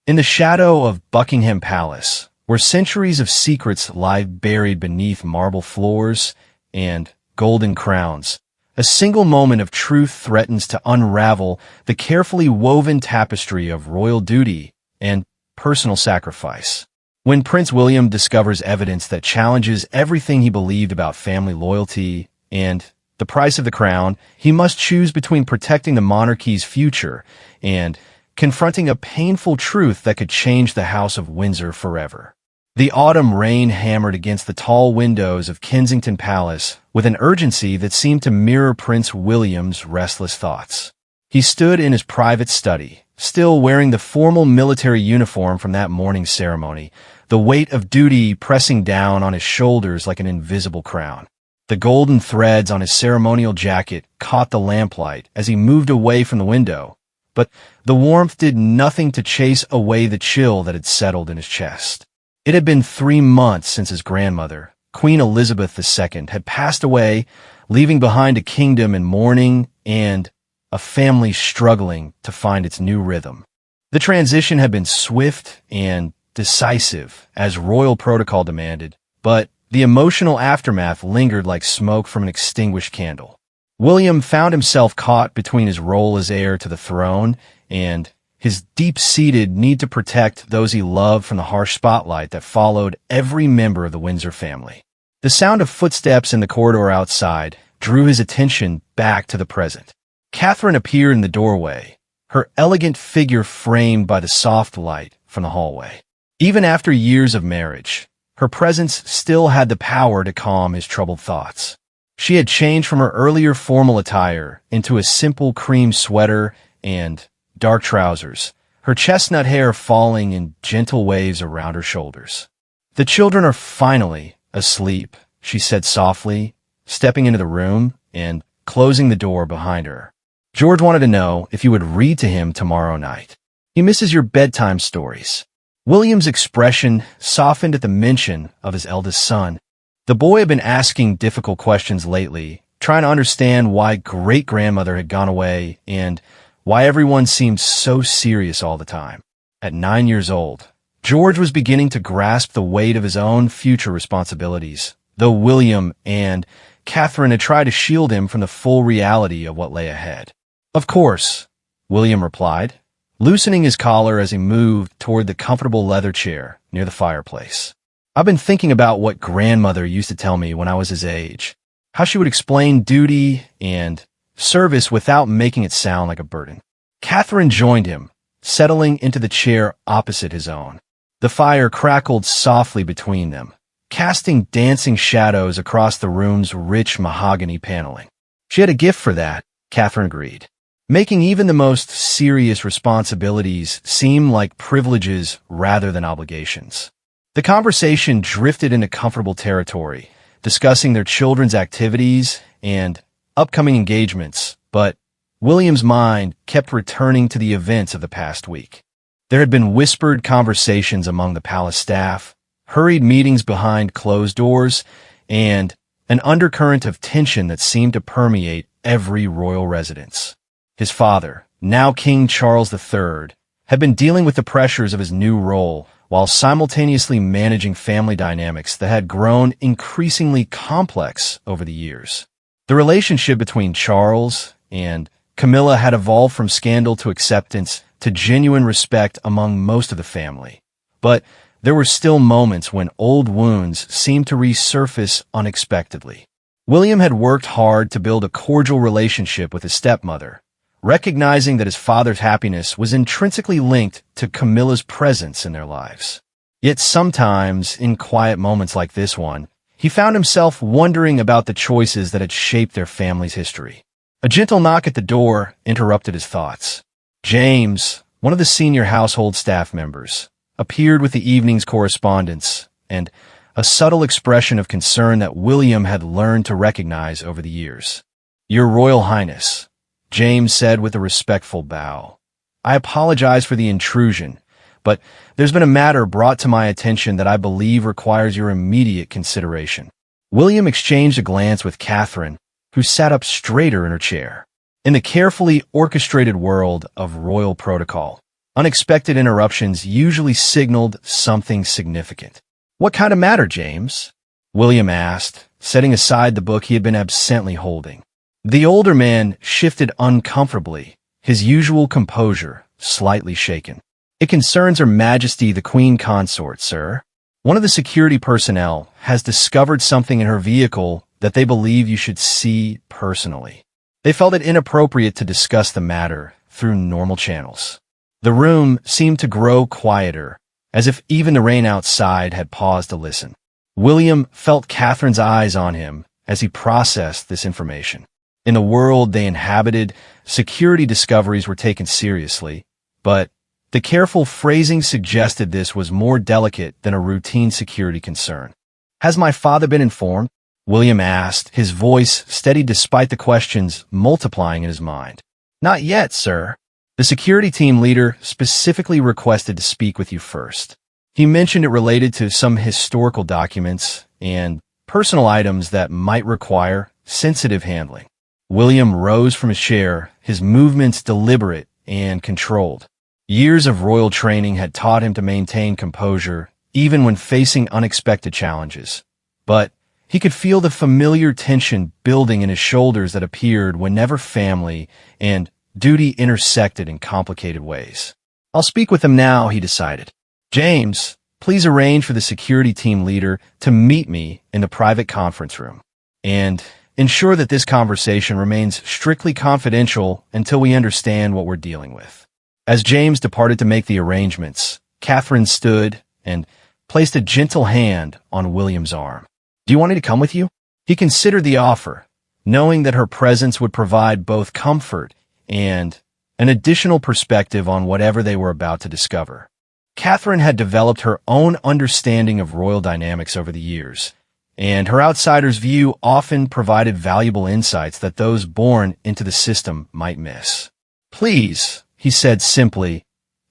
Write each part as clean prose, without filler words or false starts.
In the shadow of Buckingham Palace, where centuries of secrets lie buried beneath marble floors and golden crowns, a single moment of truth threatens to unravel the carefully woven tapestry of royal duty and personal sacrifice. When Prince William discovers evidence that challenges everything he believed about family loyalty and the price of the crown, he must choose between protecting the monarchy's future and confronting a painful truth that could change the House of Windsor forever. The autumn rain hammered against the tall windows of Kensington Palace with an urgency that seemed to mirror Prince William's restless thoughts. He stood in his private study, still wearing the formal military uniform from that morning's ceremony, the weight of duty pressing down on his shoulders like an invisible crown. The golden threads on his ceremonial jacket caught the lamplight as he moved away from the window, but the warmth did nothing to chase away the chill that had settled in his chest. It had been 3 months since his grandmother, Queen Elizabeth II, had passed away, leaving behind a kingdom in mourning and a family struggling to find its new rhythm. The transition had been swift and decisive, as royal protocol demanded, but the emotional aftermath lingered like smoke from an extinguished candle. William found himself caught between his role as heir to the throne and his deep-seated need to protect those he loved from the harsh spotlight that followed every member of the Windsor family. The sound of footsteps in the corridor outside drew his attention back to the present. Catherine appeared in the doorway, her elegant figure framed by the soft light from the hallway. Even after years of marriage, her presence still had the power to calm his troubled thoughts. She had changed from her earlier formal attire into a simple cream sweater and dark trousers, her chestnut hair falling in gentle waves around her shoulders. "The children are finally asleep," she said softly, stepping into the room and closing the door behind her. "George wanted to know if you would read to him tomorrow night. He misses your bedtime stories." William's expression softened at the mention of his eldest son. The boy had been asking difficult questions lately, trying to understand why great-grandmother had gone away and why everyone seemed so serious all the time. At 9 years old, George was beginning to grasp the weight of his own future responsibilities, though William and Catherine had tried to shield him from the full reality of what lay ahead. "Of course," William replied, loosening his collar as he moved toward the comfortable leather chair near the fireplace. "I've been thinking about what grandmother used to tell me when I was his age, how she would explain duty and service without making it sound like a burden." Catherine joined him, settling into the chair opposite his own. The fire crackled softly between them, casting dancing shadows across the room's rich mahogany paneling. She had a gift for that, Catherine agreed, making even the most serious responsibilities seem like privileges rather than obligations. The conversation drifted into comfortable territory, discussing their children's activities and upcoming engagements, but William's mind kept returning to the events of the past week. There had been whispered conversations among the palace staff, hurried meetings behind closed doors, and an undercurrent of tension that seemed to permeate every royal residence. His father, now King Charles III, had been dealing with the pressures of his new role while simultaneously managing family dynamics that had grown increasingly complex over the years. The relationship between Charles and Camilla had evolved from scandal to acceptance to genuine respect among most of the family. But there were still moments when old wounds seemed to resurface unexpectedly. William had worked hard to build a cordial relationship with his stepmother, recognizing that his father's happiness was intrinsically linked to Camilla's presence in their lives. Yet sometimes, in quiet moments like this one, he found himself wondering about the choices that had shaped their family's history. A gentle knock at the door interrupted his thoughts. James, one of the senior household staff members, appeared with the evening's correspondence and a subtle expression of concern that William had learned to recognize over the years. "Your Royal Highness," James said with a respectful bow, "I apologize for the intrusion, but there's been a matter brought to my attention that I believe requires your immediate consideration." William exchanged a glance with Catherine, who sat up straighter in her chair. In the carefully orchestrated world of royal protocol, Unexpected interruptions usually signaled something significant. "What kind of matter, James?" William asked, setting aside the book he had been absently holding. The older man shifted uncomfortably, his usual composure slightly shaken. "It concerns Her Majesty the Queen Consort, sir. One of the security personnel has discovered something in her vehicle that they believe you should see personally. They felt it inappropriate to discuss the matter through normal channels." The room seemed to grow quieter, as if even the rain outside had paused to listen. William felt Catherine's eyes on him as he processed this information. In the world they inhabited, security discoveries were taken seriously, but the careful phrasing suggested this was more delicate than a routine security concern. "Has my father been informed?" William asked, his voice steady despite the questions multiplying in his mind. "Not yet, sir. The security team leader specifically requested to speak with you first. He mentioned it related to some historical documents and personal items that might require sensitive handling." William rose from his chair, his movements deliberate and controlled. Years of royal training had taught him to maintain composure, even when facing unexpected challenges. But he could feel the familiar tension building in his shoulders that appeared whenever family and duty intersected in complicated ways. "I'll speak with him now," he decided. "James, please arrange for the security team leader to meet me in the private conference room, and ensure that this conversation remains strictly confidential until we understand what we're dealing with." As James departed to make the arrangements, Catherine stood and placed a gentle hand on William's arm. "Do you want me to come with you?" He considered the offer, knowing that her presence would provide both comfort and an additional perspective on whatever they were about to discover. Catherine had developed her own understanding of royal dynamics over the years, and her outsider's view often provided valuable insights that those born into the system might miss. "Please," he said simply,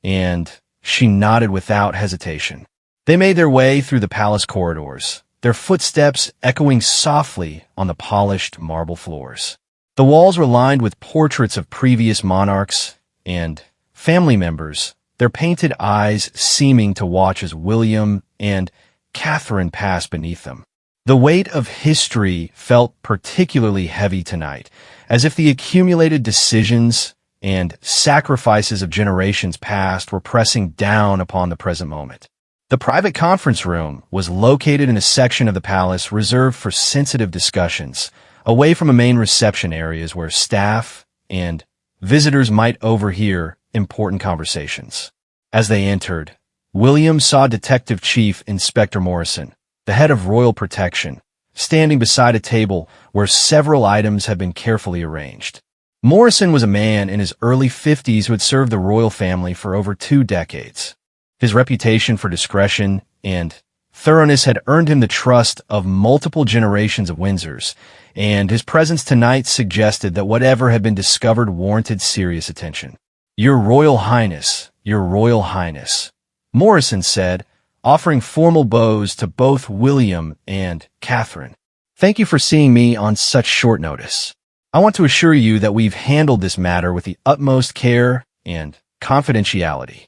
and she nodded without hesitation. They made their way through the palace corridors, their footsteps echoing softly on the polished marble floors. The walls were lined with portraits of previous monarchs and family members, their painted eyes seeming to watch as William and Catherine passed beneath them. The weight of history felt particularly heavy tonight, as if the accumulated decisions and sacrifices of generations past were pressing down upon the present moment. The private conference room was located in a section of the palace reserved for sensitive discussions, away from the main reception areas where staff and visitors might overhear important conversations. As they entered, William saw Detective Chief Inspector Morrison, the head of Royal Protection, standing beside a table where several items had been carefully arranged. Morrison was a man in his early 50s who had served the royal family for over 2 decades. His reputation for discretion and thoroughness had earned him the trust of multiple generations of Windsors, and his presence tonight suggested that whatever had been discovered warranted serious attention. "Your Royal Highness, Your Royal Highness," Morrison said, offering formal bows to both William and Catherine. "Thank you for seeing me on such short notice. I want to assure you that we've handled this matter with the utmost care and confidentiality."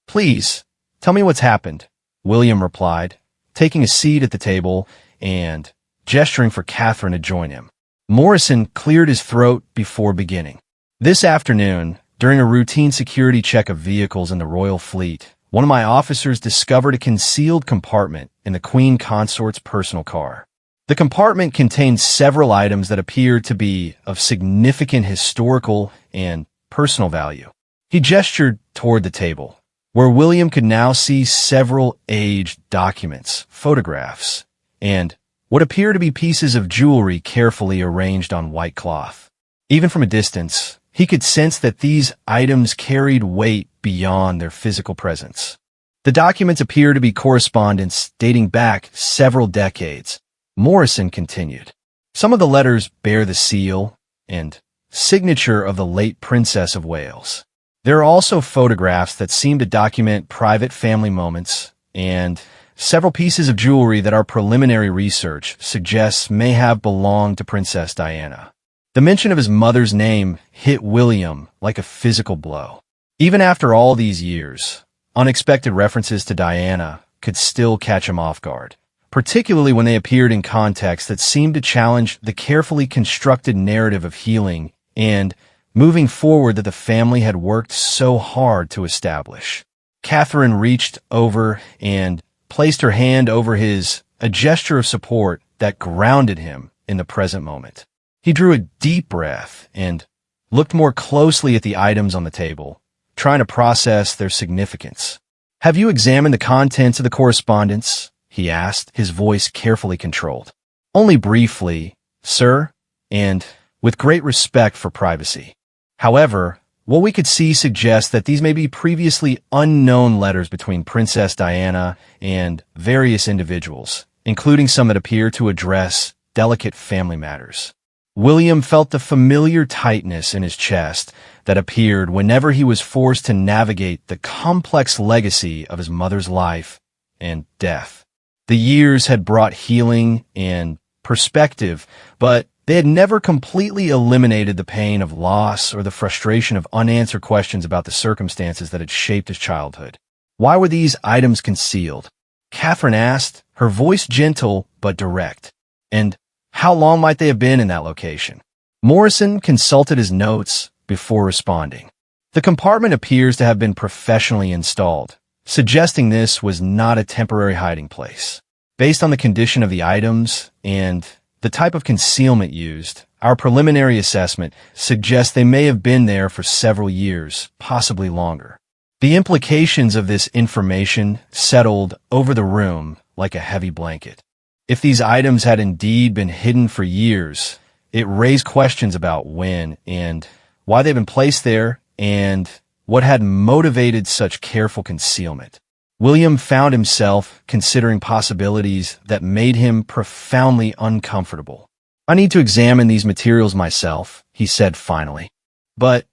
"Please, tell me what's happened," William replied, taking a seat at the table and gesturing for Catherine to join him. Morrison cleared his throat before beginning. "This afternoon, during a routine security check of vehicles in the royal fleet, one of my officers discovered a concealed compartment in the Queen Consort's personal car. The compartment contained several items that appeared to be of significant historical and personal value." He gestured toward the table, where William could now see several aged documents, photographs, and what appeared to be pieces of jewelry carefully arranged on white cloth. Even from a distance, he could sense that these items carried weight beyond their physical presence. The documents appear to be correspondence dating back several decades. Morrison continued. Some of the letters bear the seal and signature of the late Princess of Wales. There are also photographs that seem to document private family moments, and several pieces of jewelry that our preliminary research suggests may have belonged to Princess Diana. The mention of his mother's name hit William like a physical blow. Even after all these years, unexpected references to Diana could still catch him off guard, particularly when they appeared in contexts that seemed to challenge the carefully constructed narrative of healing and moving forward that the family had worked so hard to establish. Catherine reached over and placed her hand over his, a gesture of support that grounded him in the present moment. He drew a deep breath and looked more closely at the items on the table, trying to process their significance. "Have you examined the contents of the correspondence?" he asked, his voice carefully controlled. "Only briefly, sir, and with great respect for privacy. However, what we could see suggests that these may be previously unknown letters between Princess Diana and various individuals, including some that appear to address delicate family matters." William felt the familiar tightness in his chest that appeared whenever he was forced to navigate the complex legacy of his mother's life and death. The years had brought healing and perspective, but they had never completely eliminated the pain of loss or the frustration of unanswered questions about the circumstances that had shaped his childhood. "Why were these items concealed?" Catherine asked, her voice gentle but direct. "And how long might they have been in that location?" Morrison consulted his notes before responding. "The compartment appears to have been professionally installed, suggesting this was not a temporary hiding place. Based on the condition of the items and the type of concealment used, our preliminary assessment suggests they may have been there for several years, possibly longer." The implications of this information settled over the room like a heavy blanket. If these items had indeed been hidden for years, it raised questions about when and why they've been placed there and what had motivated such careful concealment. William found himself considering possibilities that made him profoundly uncomfortable. "I need to examine these materials myself," he said finally. "But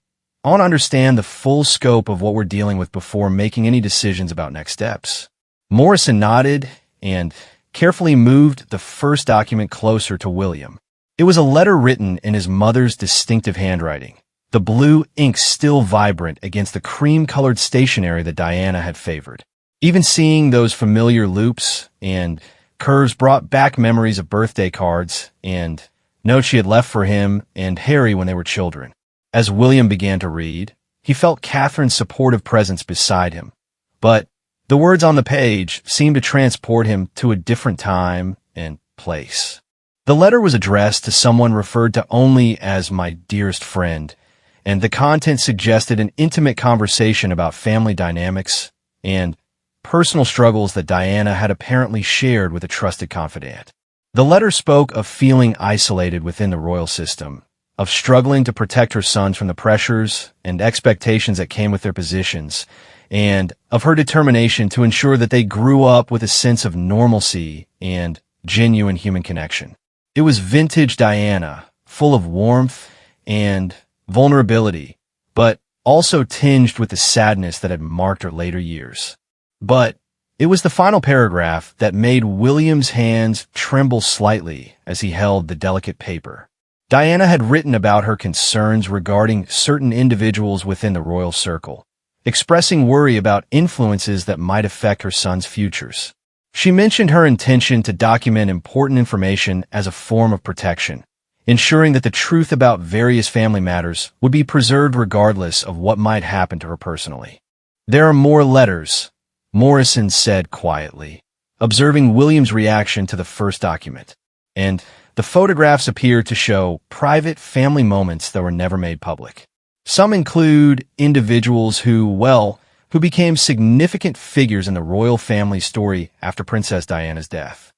I want to understand the full scope of what we're dealing with before making any decisions about next steps." Morrison nodded and carefully moved the first document closer to William. It was a letter written in his mother's distinctive handwriting, the blue ink still vibrant against the cream-colored stationery that Diana had favored. Even seeing those familiar loops and curves brought back memories of birthday cards and notes she had left for him and Harry when they were children. As William began to read, he felt Catherine's supportive presence beside him, but the words on the page seemed to transport him to a different time and place. The letter was addressed to someone referred to only as "my dearest friend," and the content suggested an intimate conversation about family dynamics and personal struggles that Diana had apparently shared with a trusted confidant. The letter spoke of feeling isolated within the royal system, of struggling to protect her sons from the pressures and expectations that came with their positions, and of her determination to ensure that they grew up with a sense of normalcy and genuine human connection. It was vintage Diana, full of warmth and vulnerability, but also tinged with the sadness that had marked her later years. But it was the final paragraph that made William's hands tremble slightly as he held the delicate paper. Diana had written about her concerns regarding certain individuals within the royal circle, expressing worry about influences that might affect her son's futures. She mentioned her intention to document important information as a form of protection, ensuring that the truth about various family matters would be preserved regardless of what might happen to her personally. "There are more letters," Morrison said quietly, observing William's reaction to the first document, "and the photographs appear to show private family moments that were never made public. Some include individuals who became significant figures in the royal family story after Princess Diana's death."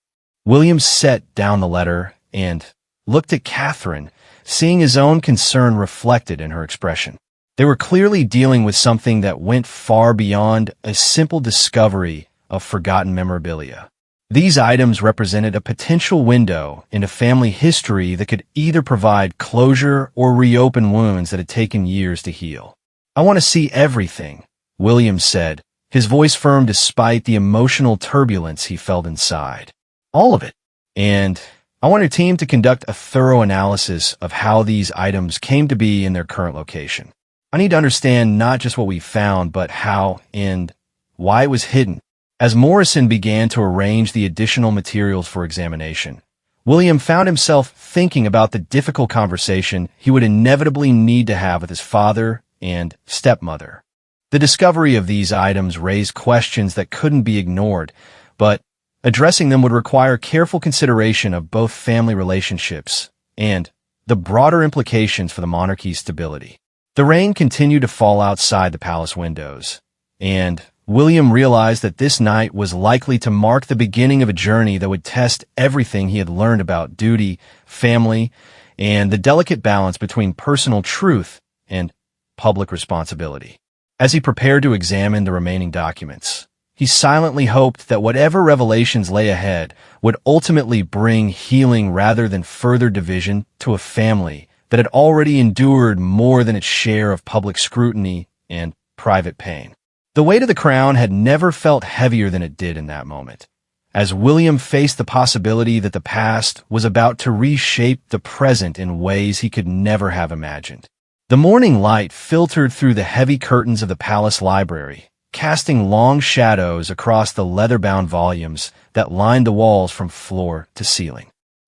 William set down the letter and looked at Catherine, seeing his own concern reflected in her expression. They were clearly dealing with something that went far beyond a simple discovery of forgotten memorabilia. These items represented a potential window into family history that could either provide closure or reopen wounds that had taken years to heal. "I want to see everything," William said, his voice firm despite the emotional turbulence he felt inside. "All of it. And I want your team to conduct a thorough analysis of how these items came to be in their current location. I need to understand not just what we found, but how and why it was hidden. As Morrison began to arrange the additional materials for examination, William found himself thinking about the difficult conversation he would inevitably need to have with his father and stepmother. The discovery of these items raised questions that couldn't be ignored, but addressing them would require careful consideration of both family relationships and the broader implications for the monarchy's stability. The rain continued to fall outside the palace windows, and William realized that this night was likely to mark the beginning of a journey that would test everything he had learned about duty, family, and the delicate balance between personal truth and public responsibility. As he prepared to examine the remaining documents, he silently hoped that whatever revelations lay ahead would ultimately bring healing rather than further division to a family that had already endured more than its share of public scrutiny and private pain. The weight of the crown had never felt heavier than it did in that moment, as William faced the possibility that the past was about to reshape the present in ways he could never have imagined. The morning light filtered through the heavy curtains of the palace library, casting long shadows across the leather-bound volumes that lined the walls from floor to ceiling.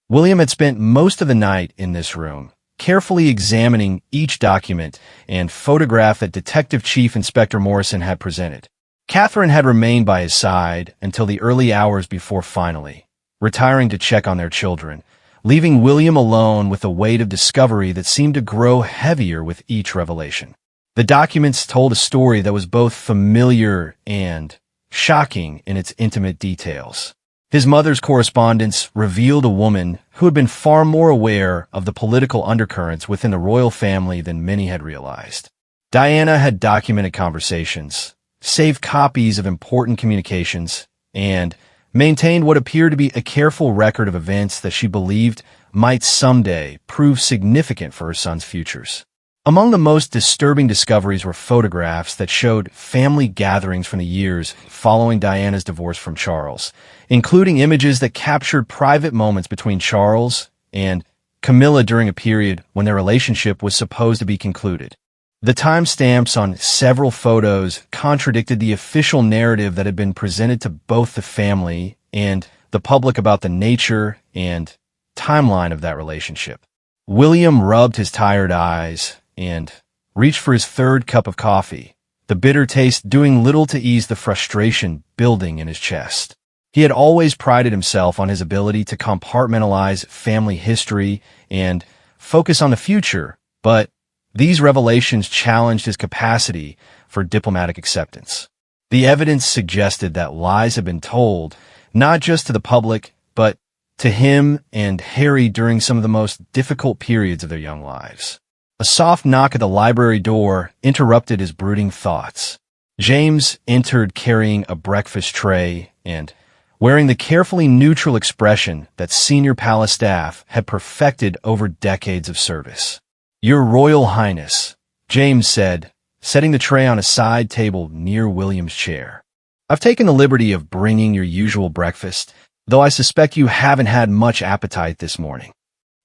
William had spent most of the night in this room, carefully examining each document and photograph that Detective Chief Inspector Morrison had presented. Catherine had remained by his side until the early hours before finally retiring to check on their children, leaving William alone with a weight of discovery that seemed to grow heavier with each revelation. The documents told a story that was both familiar and shocking in its intimate details. His mother's correspondence revealed a woman who had been far more aware of the political undercurrents within the royal family than many had realized. Diana had documented conversations, saved copies of important communications, and maintained what appeared to be a careful record of events that she believed might someday prove significant for her son's futures. Among the most disturbing discoveries were photographs that showed family gatherings from the years following Diana's divorce from Charles, including images that captured private moments between Charles and Camilla during a period when their relationship was supposed to be concluded. The timestamps on several photos contradicted the official narrative that had been presented to both the family and the public about the nature and timeline of that relationship. William rubbed his tired eyes and reached for his third cup of coffee, the bitter taste doing little to ease the frustration building in his chest. He had always prided himself on his ability to compartmentalize family history and focus on the future, but these revelations challenged his capacity for diplomatic acceptance. The evidence suggested that lies had been told, not just to the public, but to him and Harry during some of the most difficult periods of their young lives. A soft knock at the library door interrupted his brooding thoughts. James entered carrying a breakfast tray and wearing the carefully neutral expression that senior palace staff had perfected over decades of service. "Your Royal Highness," James said, setting the tray on a side table near William's chair. "I've taken the liberty of bringing your usual breakfast, though I suspect you haven't had much appetite this morning."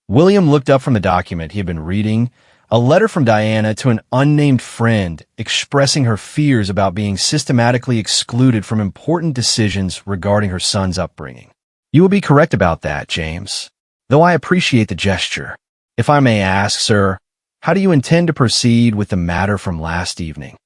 William looked up from the document he had been reading, a letter from Diana to an unnamed friend expressing her fears about being systematically excluded from important decisions regarding her son's upbringing. "You will be correct about that, James, though I appreciate the gesture. If I may ask, sir, how do you intend to proceed with the matter from last evening?"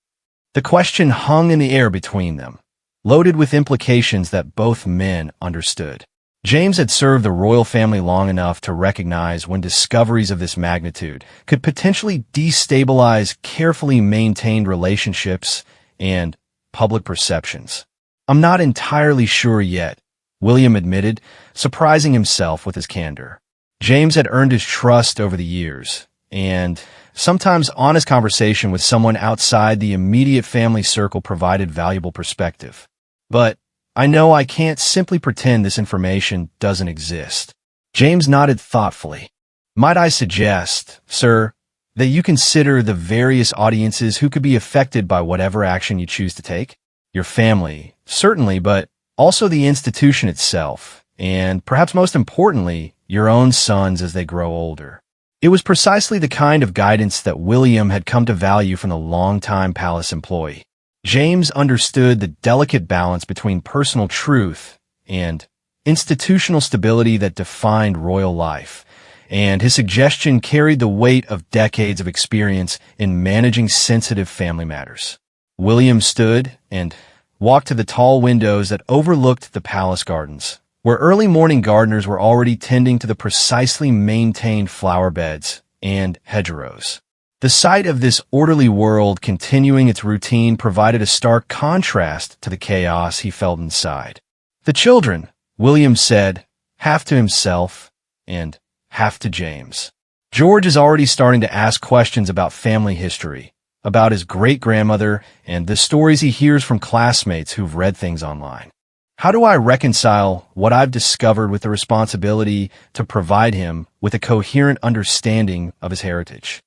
The question hung in the air between them, loaded with implications that both men understood. James had served the royal family long enough to recognize when discoveries of this magnitude could potentially destabilize carefully maintained relationships and public perceptions. "I'm not entirely sure yet," William admitted, surprising himself with his candor. James had earned his trust over the years, and sometimes honest conversation with someone outside the immediate family circle provided valuable perspective. "But I know I can't simply pretend this information doesn't exist." James nodded thoughtfully. "Might I suggest, sir, that you consider the various audiences who could be affected by whatever action you choose to take? Your family, certainly, but also the institution itself, and perhaps most importantly, your own sons as they grow older." It was precisely the kind of guidance that William had come to value from the longtime palace employee. James understood the delicate balance between personal truth and institutional stability that defined royal life, and his suggestion carried the weight of decades of experience in managing sensitive family matters. William stood and walked to the tall windows that overlooked the palace gardens, where early morning gardeners were already tending to the precisely maintained flower beds and hedgerows. The sight of this orderly world continuing its routine provided a stark contrast to the chaos he felt inside. The children, William said, half to himself and half to James. George is already starting to ask questions about family history, about his great-grandmother, and the stories he hears from classmates who've read things online. How do I reconcile what I've discovered with the responsibility to provide him with a coherent understanding of his heritage?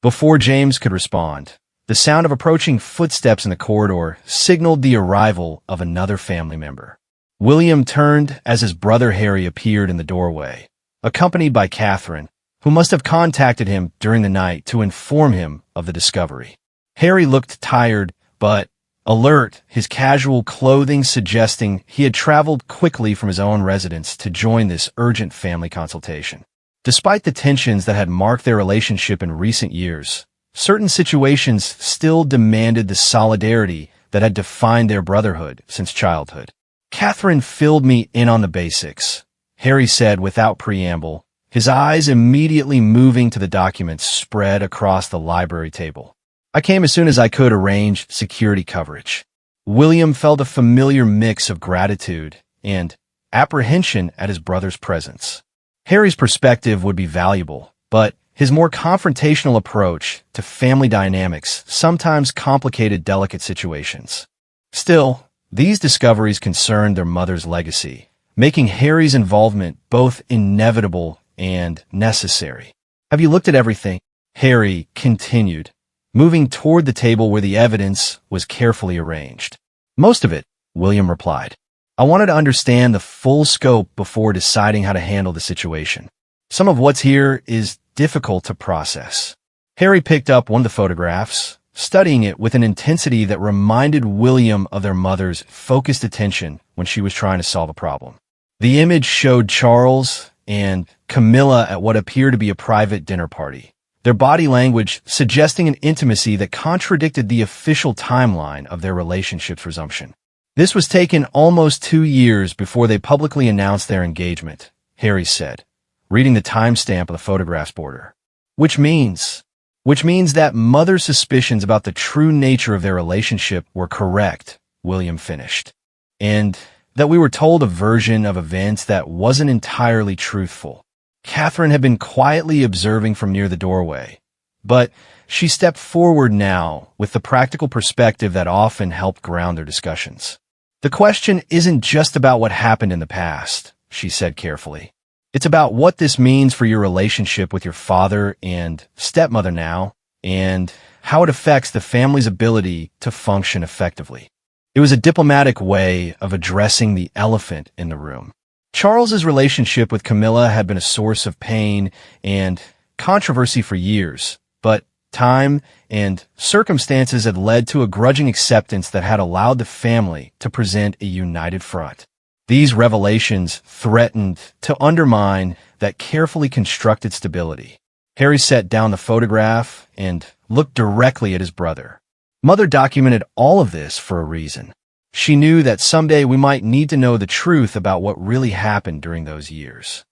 Before James could respond, the sound of approaching footsteps in the corridor signaled the arrival of another family member. William turned as his brother Harry appeared in the doorway, accompanied by Catherine, who must have contacted him during the night to inform him of the discovery. Harry looked tired, but alert, his casual clothing suggesting he had traveled quickly from his own residence to join this urgent family consultation. Despite the tensions that had marked their relationship in recent years, certain situations still demanded the solidarity that had defined their brotherhood since childhood. Catherine filled me in on the basics, Harry said without preamble, his eyes immediately moving to the documents spread across the library table. I came as soon as I could arrange security coverage. William felt a familiar mix of gratitude and apprehension at his brother's presence. Harry's perspective would be valuable, but his more confrontational approach to family dynamics sometimes complicated delicate situations. Still, these discoveries concerned their mother's legacy, making Harry's involvement both inevitable and necessary. Have you looked at everything? Harry continued, moving toward the table where the evidence was carefully arranged. Most of it, William replied. I wanted to understand the full scope before deciding how to handle the situation. Some of what's here is difficult to process. Harry picked up one of the photographs, studying it with an intensity that reminded William of their mother's focused attention when she was trying to solve a problem. The image showed Charles and Camilla at what appeared to be a private dinner party, their body language suggesting an intimacy that contradicted the official timeline of their relationship's resumption. This was taken almost 2 years before they publicly announced their engagement, Harry said, reading the timestamp of the photograph's border. Which means that mother's suspicions about the true nature of their relationship were correct, William finished, and that we were told a version of events that wasn't entirely truthful. Catherine had been quietly observing from near the doorway, but she stepped forward now with the practical perspective that often helped ground their discussions. The question isn't just about what happened in the past, she said carefully. It's about what this means for your relationship with your father and stepmother now, and how it affects the family's ability to function effectively. It was a diplomatic way of addressing the elephant in the room. Charles's relationship with Camilla had been a source of pain and controversy for years, but time and circumstances had led to a grudging acceptance that had allowed the family to present a united front. These revelations threatened to undermine that carefully constructed stability. Harry set down the photograph and looked directly at his brother. Mother documented all of this for a reason. She knew that someday we might need to know the truth about what really happened during those years.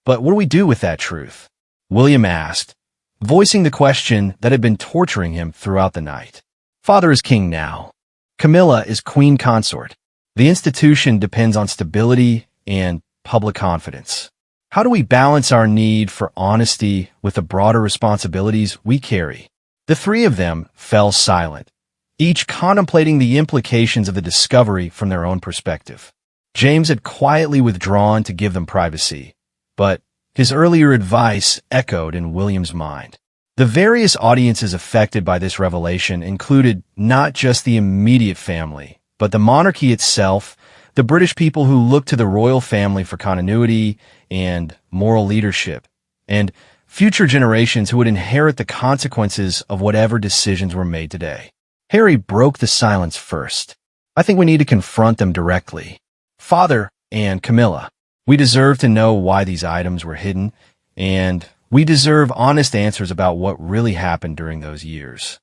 But what do we do with that truth? William asked, voicing the question that had been torturing him throughout the night. Father is king now. Camilla is queen consort. The institution depends on stability and public confidence. How do we balance our need for honesty with the broader responsibilities we carry? The three of them fell silent, each contemplating the implications of the discovery from their own perspective. James had quietly withdrawn to give them privacy, but his earlier advice echoed in William's mind. The various audiences affected by this revelation included not just the immediate family, but the monarchy itself, the British people who looked to the royal family for continuity and moral leadership, and future generations who would inherit the consequences of whatever decisions were made today. Harry broke the silence first. I think we need to confront them directly. Father and Camilla, we deserve to know why these items were hidden, and we deserve honest answers about what really happened during those years.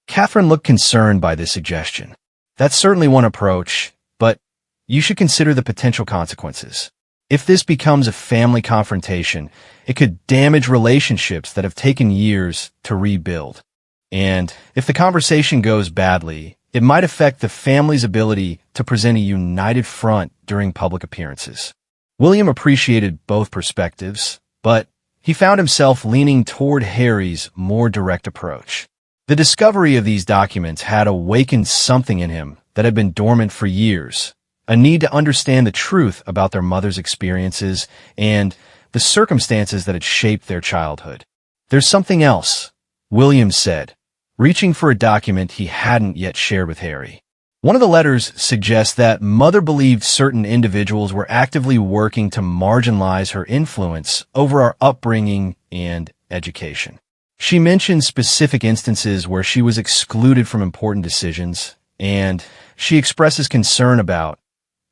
Catherine looked concerned by this suggestion. That's certainly one approach, but you should consider the potential consequences. If this becomes a family confrontation, it could damage relationships that have taken years to rebuild. And if the conversation goes badly, it might affect the family's ability to present a united front during public appearances. William appreciated both perspectives, but he found himself leaning toward Harry's more direct approach. The discovery of these documents had awakened something in him that had been dormant for years, a need to understand the truth about their mother's experiences and the circumstances that had shaped their childhood. There's something else, William said, reaching for a document he hadn't yet shared with Harry. One of the letters suggests that Mother believed certain individuals were actively working to marginalize her influence over our upbringing and education. She mentioned specific instances where she was excluded from important decisions, and she expresses concern about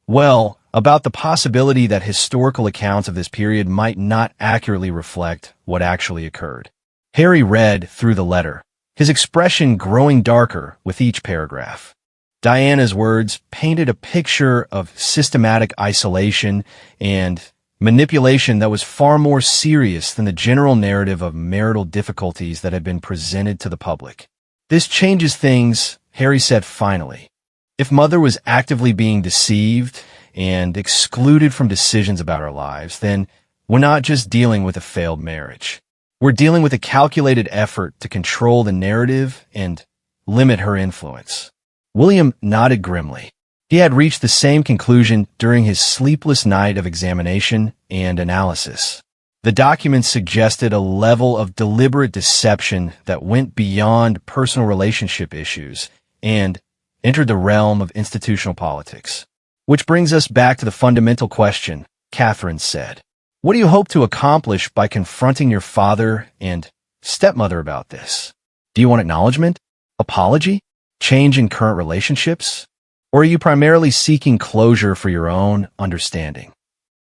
the possibility that historical accounts of this period might not accurately reflect what actually occurred. Harry read through the letter, his expression growing darker with each paragraph. Diana's words painted a picture of systematic isolation and manipulation that was far more serious than the general narrative of marital difficulties that had been presented to the public. This changes things, Harry said finally. If Mother was actively being deceived and excluded from decisions about our lives, then we're not just dealing with a failed marriage. We're dealing with a calculated effort to control the narrative and limit her influence. William nodded grimly. He had reached the same conclusion during his sleepless night of examination and analysis. The documents suggested a level of deliberate deception that went beyond personal relationship issues and entered the realm of institutional politics. Which brings us back to the fundamental question, Catherine said. What do you hope to accomplish by confronting your father and stepmother about this? Do you want acknowledgement? Apology? Change in current relationships? Or are you primarily seeking closure for your own understanding?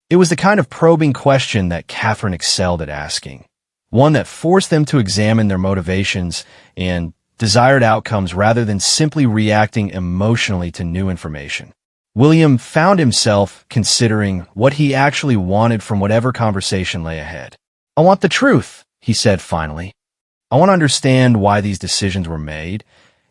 It was the kind of probing question that Catherine excelled at asking, one that forced them to examine their motivations and desired outcomes rather than simply reacting emotionally to new information. William found himself considering what he actually wanted from whatever conversation lay ahead. I want the truth, he said finally. I want to understand why these decisions were made,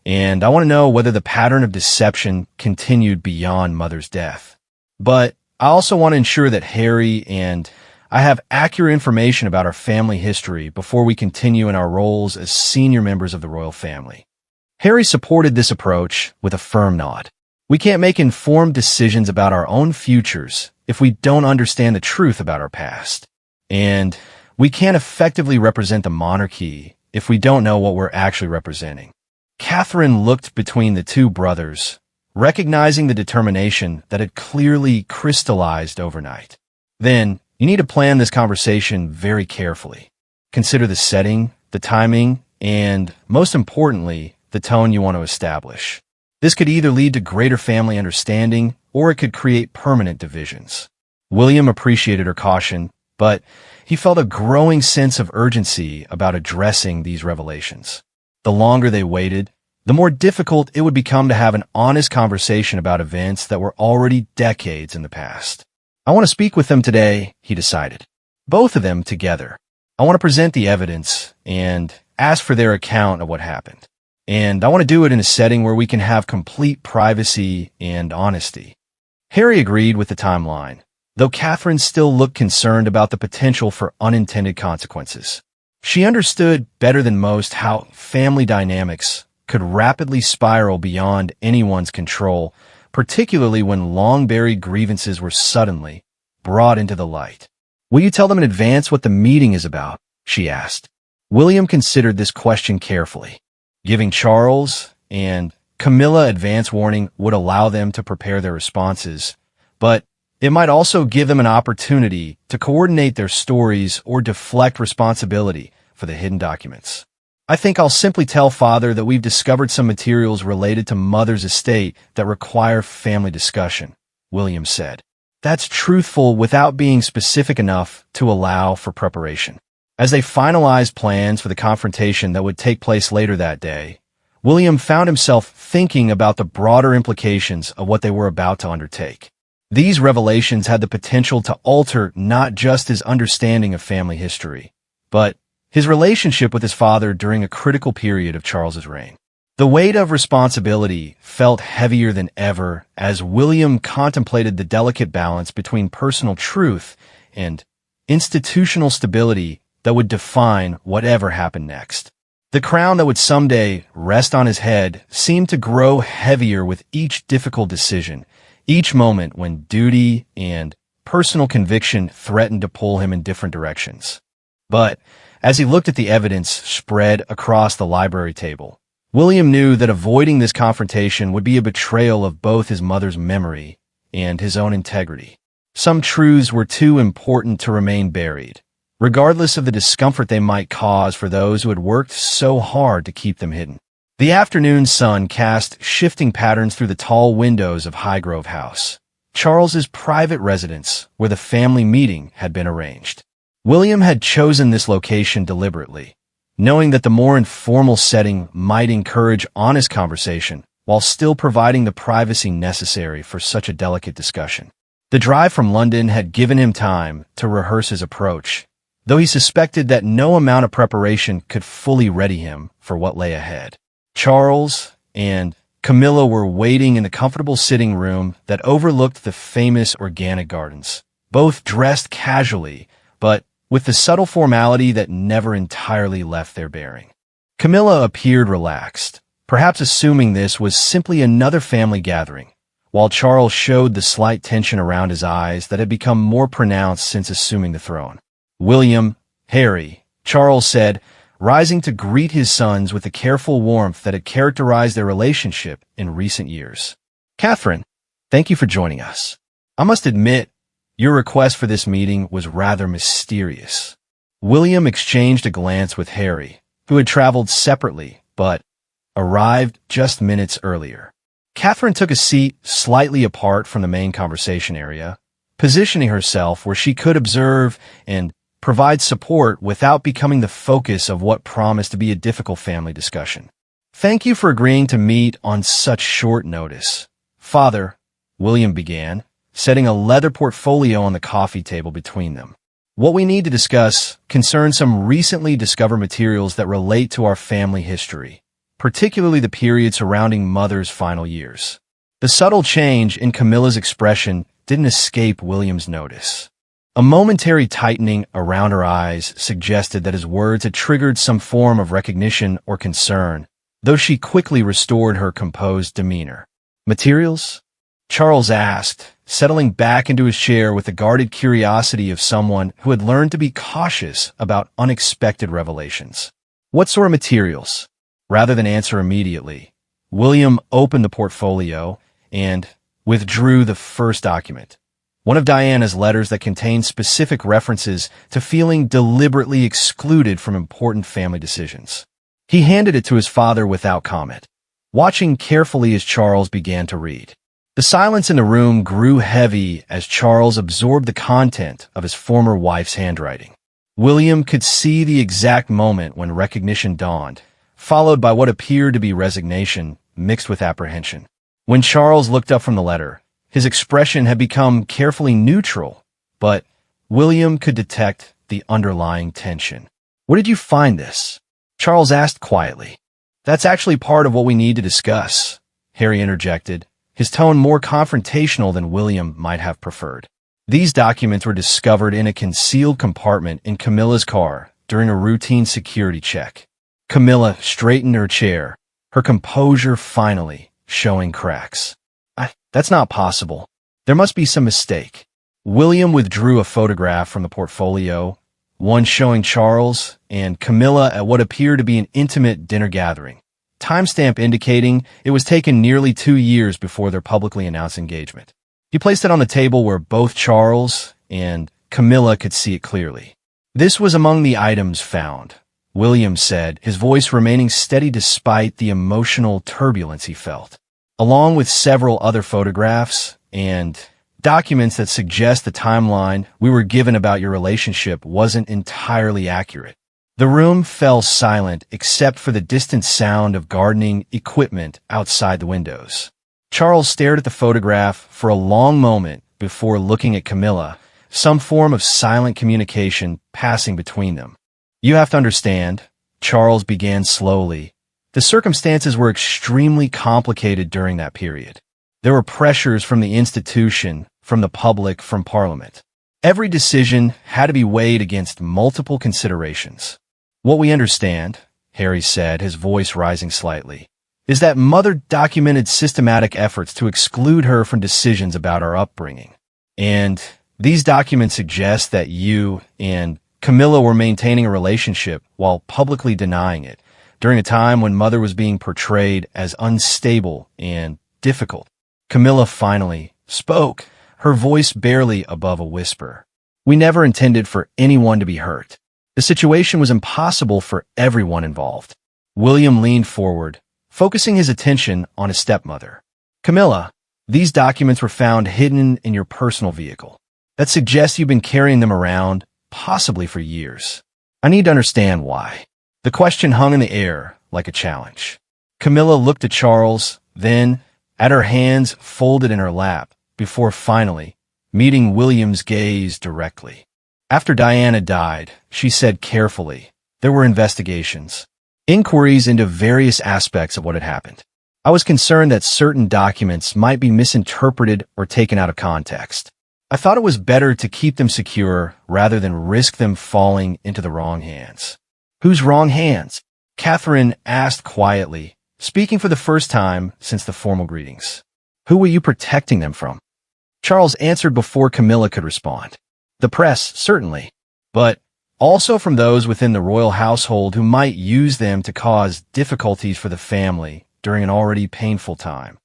and I want to know whether the pattern of deception continued beyond Mother's death. But I also want to ensure that Harry and I have accurate information about our family history before we continue in our roles as senior members of the royal family. Harry supported this approach with a firm nod. We can't make informed decisions about our own futures if we don't understand the truth about our past. And we can't effectively represent the monarchy if we don't know what we're actually representing. Catherine looked between the two brothers, recognizing the determination that had clearly crystallized overnight. Then, you need to plan this conversation very carefully. Consider the setting, the timing, and, most importantly, the tone you want to establish. This could either lead to greater family understanding, or it could create permanent divisions. William appreciated her caution, but he felt a growing sense of urgency about addressing these revelations. The longer they waited, the more difficult it would become to have an honest conversation about events that were already decades in the past. I want to speak with them today, he decided. Both of them together. I want to present the evidence and ask for their account of what happened. And I want to do it in a setting where we can have complete privacy and honesty. Harry agreed with the timeline, though Catherine still looked concerned about the potential for unintended consequences. She understood better than most how family dynamics could rapidly spiral beyond anyone's control, particularly when long-buried grievances were suddenly brought into the light. Will you tell them in advance what the meeting is about? She asked. William considered this question carefully. Giving Charles and Camilla advance warning would allow them to prepare their responses, but It might also give them an opportunity to coordinate their stories or deflect responsibility for the hidden documents. I think I'll simply tell Father that we've discovered some materials related to Mother's estate that require family discussion, William said. That's truthful without being specific enough to allow for preparation. As they finalized plans for the confrontation that would take place later that day, William found himself thinking about the broader implications of what they were about to undertake. These revelations had the potential to alter not just his understanding of family history, but his relationship with his father during a critical period of Charles's reign. The weight of responsibility felt heavier than ever as William contemplated the delicate balance between personal truth and institutional stability that would define whatever happened next. The crown that would someday rest on his head seemed to grow heavier with each difficult decision, each moment when duty and personal conviction threatened to pull him in different directions. But as he looked at the evidence spread across the library table, William knew that avoiding this confrontation would be a betrayal of both his mother's memory and his own integrity. Some truths were too important to remain buried, regardless of the discomfort they might cause for those who had worked so hard to keep them hidden. The afternoon sun cast shifting patterns through the tall windows of Highgrove House, Charles's private residence where the family meeting had been arranged. William had chosen this location deliberately, knowing that the more informal setting might encourage honest conversation while still providing the privacy necessary for such a delicate discussion. The drive from London had given him time to rehearse his approach, though he suspected that no amount of preparation could fully ready him for what lay ahead. Charles and Camilla were waiting in the comfortable sitting room that overlooked the famous organic gardens, both dressed casually, but with the subtle formality that never entirely left their bearing. Camilla appeared relaxed, perhaps assuming this was simply another family gathering, while Charles showed the slight tension around his eyes that had become more pronounced since assuming the throne. "William, Harry," Charles said, rising to greet his sons with the careful warmth that had characterized their relationship in recent years. "Catherine, thank you for joining us. I must admit, your request for this meeting was rather mysterious." William exchanged a glance with Harry, who had traveled separately but arrived just minutes earlier. Catherine took a seat slightly apart from the main conversation area, positioning herself where she could observe and provide support without becoming the focus of what promised to be a difficult family discussion. "Thank you for agreeing to meet on such short notice. Father," William began, setting a leather portfolio on the coffee table between them. "What we need to discuss concerns some recently discovered materials that relate to our family history, particularly the period surrounding Mother's final years." The subtle change in Camilla's expression didn't escape William's notice. A momentary tightening around her eyes suggested that his words had triggered some form of recognition or concern, though she quickly restored her composed demeanor. "Materials?" Charles asked, settling back into his chair with the guarded curiosity of someone who had learned to be cautious about unexpected revelations. "What sort of materials?" Rather than answer immediately, William opened the portfolio and withdrew the first document, one of Diana's letters that contained specific references to feeling deliberately excluded from important family decisions. He handed it to his father without comment, watching carefully as Charles began to read. The silence in the room grew heavy as Charles absorbed the content of his former wife's handwriting. William could see the exact moment when recognition dawned, followed by what appeared to be resignation mixed with apprehension. When Charles looked up from the letter, his expression had become carefully neutral, but William could detect the underlying tension. "Where did you find this?" Charles asked quietly. "That's actually part of what we need to discuss," Harry interjected, his tone more confrontational than William might have preferred. These documents were discovered in a concealed compartment in Camilla's car during a routine security check. Camilla straightened her chair, her composure finally showing cracks. "That's not possible. There must be some mistake." William withdrew a photograph from the portfolio, one showing Charles and Camilla at what appeared to be an intimate dinner gathering, timestamp indicating it was taken nearly 2 years before their publicly announced engagement. He placed it on the table where both Charles and Camilla could see it clearly. This was among the items found, William said, his voice remaining steady despite the emotional turbulence he felt, along with several other photographs and documents that suggest the timeline we were given about your relationship wasn't entirely accurate. The room fell silent except for the distant sound of gardening equipment outside the windows. Charles stared at the photograph for a long moment before looking at Camilla, some form of silent communication passing between them. You have to understand, Charles began slowly. The circumstances were extremely complicated during that period. There were pressures from the institution, from the public, from Parliament. Every decision had to be weighed against multiple considerations. What we understand, Harry said, his voice rising slightly, is that Mother documented systematic efforts to exclude her from decisions about our upbringing. And these documents suggest that you and Camilla were maintaining a relationship while publicly denying it, during a time when Mother was being portrayed as unstable and difficult. Camilla finally spoke, her voice barely above a whisper. We never intended for anyone to be hurt. The situation was impossible for everyone involved. William leaned forward, focusing his attention on his stepmother. Camilla, these documents were found hidden in your personal vehicle. That suggests you've been carrying them around, possibly for years. I need to understand why. The question hung in the air like a challenge. Camilla looked at Charles, then at her hands folded in her lap, before finally meeting William's gaze directly. After Diana died, she said carefully, there were investigations, inquiries into various aspects of what had happened. I was concerned that certain documents might be misinterpreted or taken out of context. I thought it was better to keep them secure rather than risk them falling into the wrong hands. Whose wrong hands? Catherine asked quietly, speaking for the first time since the formal greetings. Who were you protecting them from? Charles answered before Camilla could respond. The press, certainly, but also from those within the royal household who might use them to cause difficulties for the family during an already painful time.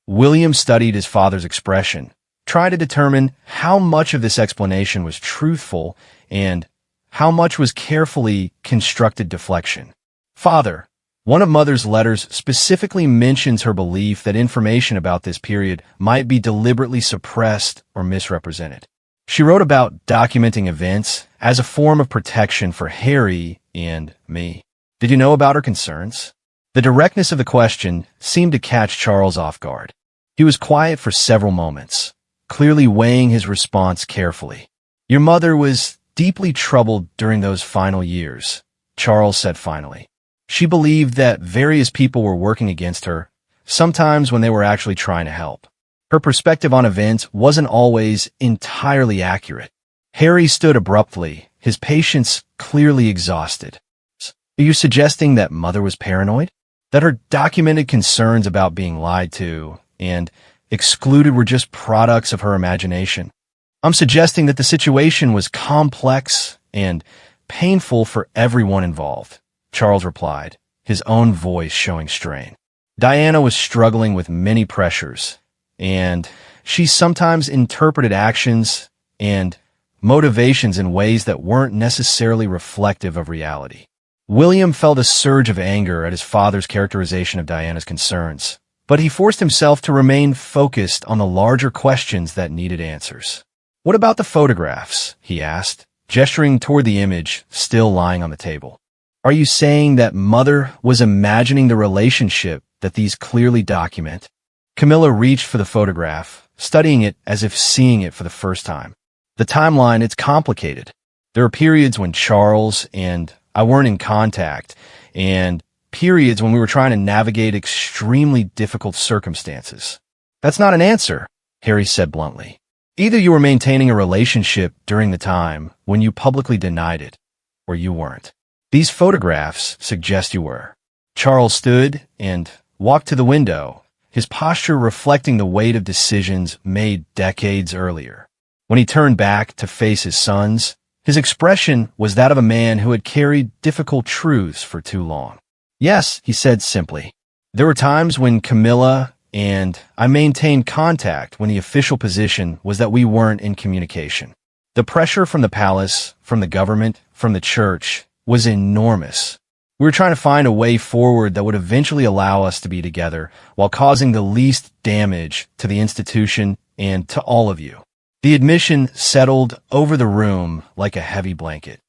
William studied his father's expression, trying to determine how much of this explanation was truthful and how much was carefully constructed deflection. Father, one of Mother's letters specifically mentions her belief that information about this period might be deliberately suppressed or misrepresented. She wrote about documenting events as a form of protection for Harry and me. Did you know about her concerns? The directness of the question seemed to catch Charles off guard. He was quiet for several moments, clearly weighing his response carefully. Your mother was deeply troubled during those final years, Charles said finally. She believed that various people were working against her, sometimes when they were actually trying to help. Her perspective on events wasn't always entirely accurate. Harry stood abruptly, his patience clearly exhausted. Are you suggesting that Mother was paranoid? That her documented concerns about being lied to and excluded were just products of her imagination? I'm suggesting that the situation was complex and painful for everyone involved, Charles replied, his own voice showing strain. Diana was struggling with many pressures, and she sometimes interpreted actions and motivations in ways that weren't necessarily reflective of reality. William felt a surge of anger at his father's characterization of Diana's concerns, but he forced himself to remain focused on the larger questions that needed answers. What about the photographs? He asked, gesturing toward the image still lying on the table. Are you saying that Mother was imagining the relationship that these clearly document? Camilla reached for the photograph, studying it as if seeing it for the first time. The timeline, it's complicated. There are periods when Charles and I weren't in contact, and periods when we were trying to navigate extremely difficult circumstances. That's not an answer, Harry said bluntly. Either you were maintaining a relationship during the time when you publicly denied it, or you weren't. These photographs suggest you were. Charles stood and walked to the window, his posture reflecting the weight of decisions made decades earlier. When he turned back to face his sons, his expression was that of a man who had carried difficult truths for too long. Yes, he said simply. There were times when Camilla and I maintained contact when the official position was that we weren't in communication. The pressure from the palace, from the government, from the church was enormous. We were trying to find a way forward that would eventually allow us to be together while causing the least damage to the institution and to all of you. The admission settled over the room like a heavy blanket.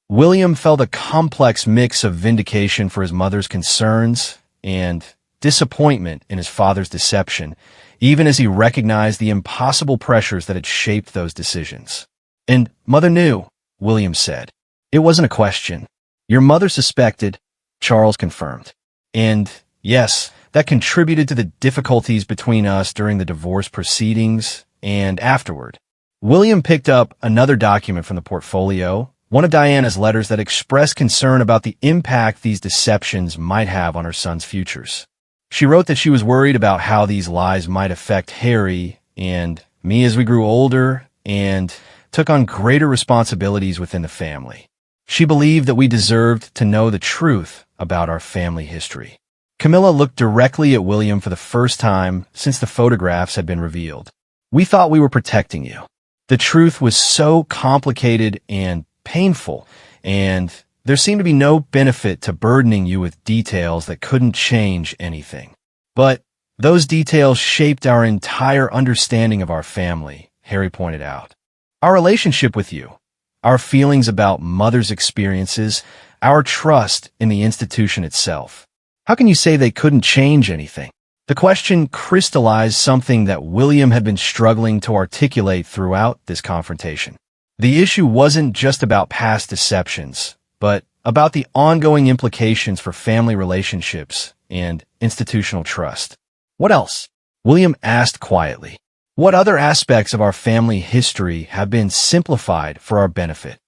William felt a complex mix of vindication for his mother's concerns and disappointment in his father's deception, even as he recognized the impossible pressures that had shaped those decisions. And Mother knew, William said. It wasn't a question. Your mother suspected, Charles confirmed. And yes, that contributed to the difficulties between us during the divorce proceedings and afterward. William picked up another document from the portfolio, one of Diana's letters that expressed concern about the impact these deceptions might have on her son's futures. She wrote that she was worried about how these lies might affect Harry and me as we grew older and took on greater responsibilities within the family. She believed that we deserved to know the truth about our family history. Camilla looked directly at William for the first time since the photographs had been revealed. We thought we were protecting you. The truth was so complicated and painful, and there seemed to be no benefit to burdening you with details that couldn't change anything. But those details shaped our entire understanding of our family, Harry pointed out. Our relationship with you, our feelings about Mother's experiences, our trust in the institution itself. How can you say they couldn't change anything? The question crystallized something that William had been struggling to articulate throughout this confrontation. The issue wasn't just about past deceptions, but about the ongoing implications for family relationships and institutional trust. What else? William asked quietly. What other aspects of our family history have been simplified for our benefit?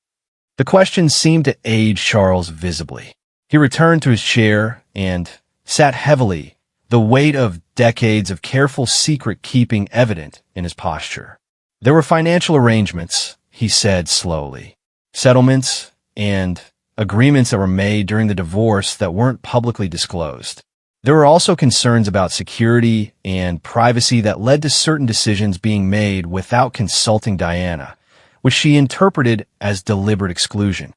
The question seemed to age Charles visibly. He returned to his chair and sat heavily, the weight of decades of careful secret-keeping evident in his posture. There were financial arrangements, he said slowly, settlements and agreements that were made during the divorce that weren't publicly disclosed. There were also concerns about security and privacy that led to certain decisions being made without consulting Diana, which she interpreted as deliberate exclusion.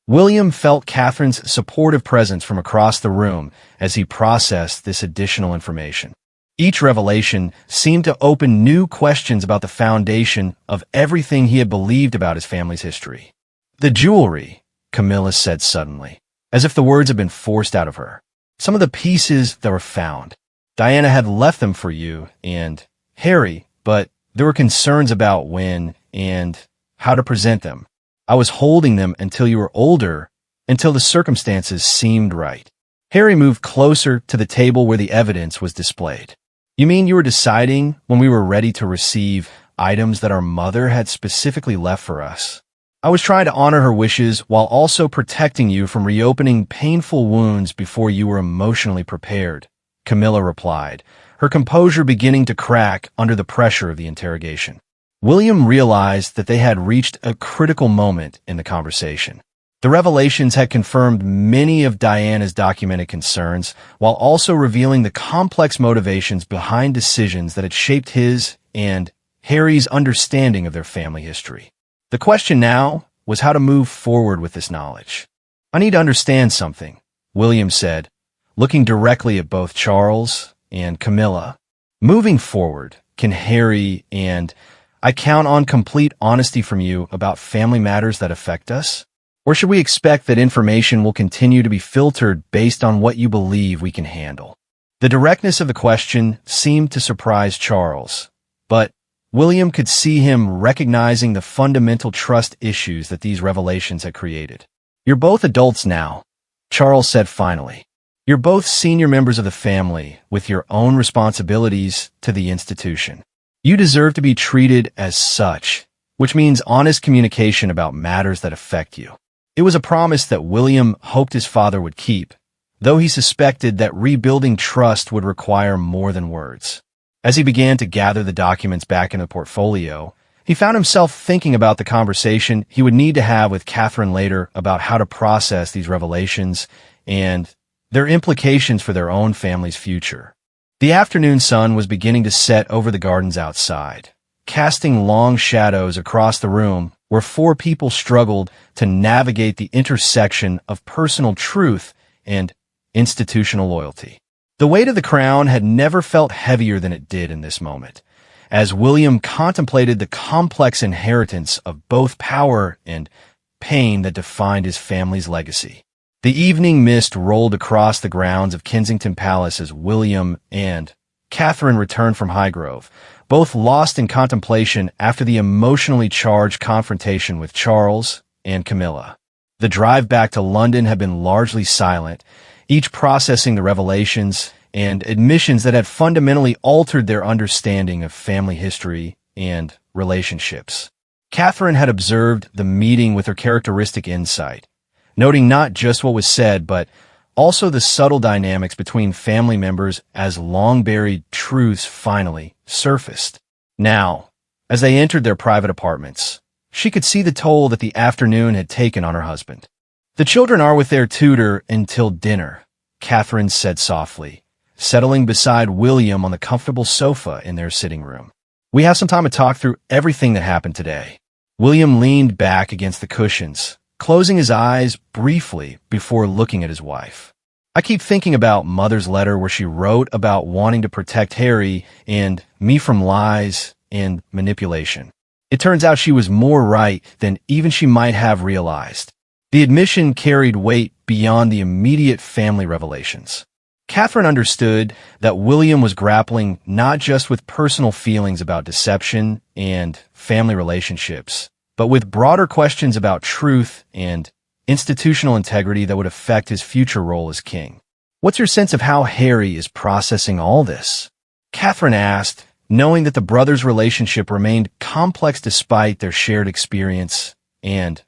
William felt Catherine's supportive presence from across the room as he processed this additional information. Each revelation seemed to open new questions about the foundation of everything he had believed about his family's history. The jewelry, Camilla said suddenly, as if the words had been forced out of her. Some of the pieces that were found. Diana had left them for you and Harry, but there were concerns about when and how to present them. I was holding them until you were older, until the circumstances seemed right. Harry moved closer to the table where the evidence was displayed. You mean you were deciding when we were ready to receive items that our mother had specifically left for us? I was trying to honor her wishes while also protecting you from reopening painful wounds before you were emotionally prepared, Camilla replied, her composure beginning to crack under the pressure of the interrogation. William realized that they had reached a critical moment in the conversation. The revelations had confirmed many of Diana's documented concerns, while also revealing the complex motivations behind decisions that had shaped his and Harry's understanding of their family history. The question now was how to move forward with this knowledge. I need to understand something, William said, looking directly at both Charles and Camilla. Moving forward, can Harry and I count on complete honesty from you about family matters that affect us? Or should we expect that information will continue to be filtered based on what you believe we can handle? The directness of the question seemed to surprise Charles, but William could see him recognizing the fundamental trust issues that these revelations had created. You're both adults now, Charles said finally. You're both senior members of the family with your own responsibilities to the institution. You deserve to be treated as such, which means honest communication about matters that affect you. It was a promise that William hoped his father would keep, though he suspected that rebuilding trust would require more than words. As he began to gather the documents back in the portfolio, he found himself thinking about the conversation he would need to have with Catherine later about how to process these revelations and their implications for their own family's future. The afternoon sun was beginning to set over the gardens outside, casting long shadows across the room where four people struggled to navigate the intersection of personal truth and institutional loyalty. The weight of the crown had never felt heavier than it did in this moment, as William contemplated the complex inheritance of both power and pain that defined his family's legacy. The evening mist rolled across the grounds of Kensington Palace as William and Catherine returned from Highgrove, both lost in contemplation after the emotionally charged confrontation with Charles and Camilla. The drive back to London had been largely silent, each processing the revelations and admissions that had fundamentally altered their understanding of family history and relationships. Catherine had observed the meeting with her characteristic insight, noting not just what was said, but also the subtle dynamics between family members as long-buried truths finally surfaced. Now, as they entered their private apartments, she could see the toll that the afternoon had taken on her husband. "The children are with their tutor until dinner," Catherine said softly, settling beside William on the comfortable sofa in their sitting room. "We have some time to talk through everything that happened today." William leaned back against the cushions, closing his eyes briefly before looking at his wife. "I keep thinking about Mother's letter where she wrote about wanting to protect Harry and me from lies and manipulation. It turns out she was more right than even she might have realized." The admission carried weight beyond the immediate family revelations. Catherine understood that William was grappling not just with personal feelings about deception and family relationships, but with broader questions about truth and institutional integrity that would affect his future role as king. "What's your sense of how Harry is processing all this?" Catherine asked, knowing that the brothers' relationship remained complex despite their shared experience and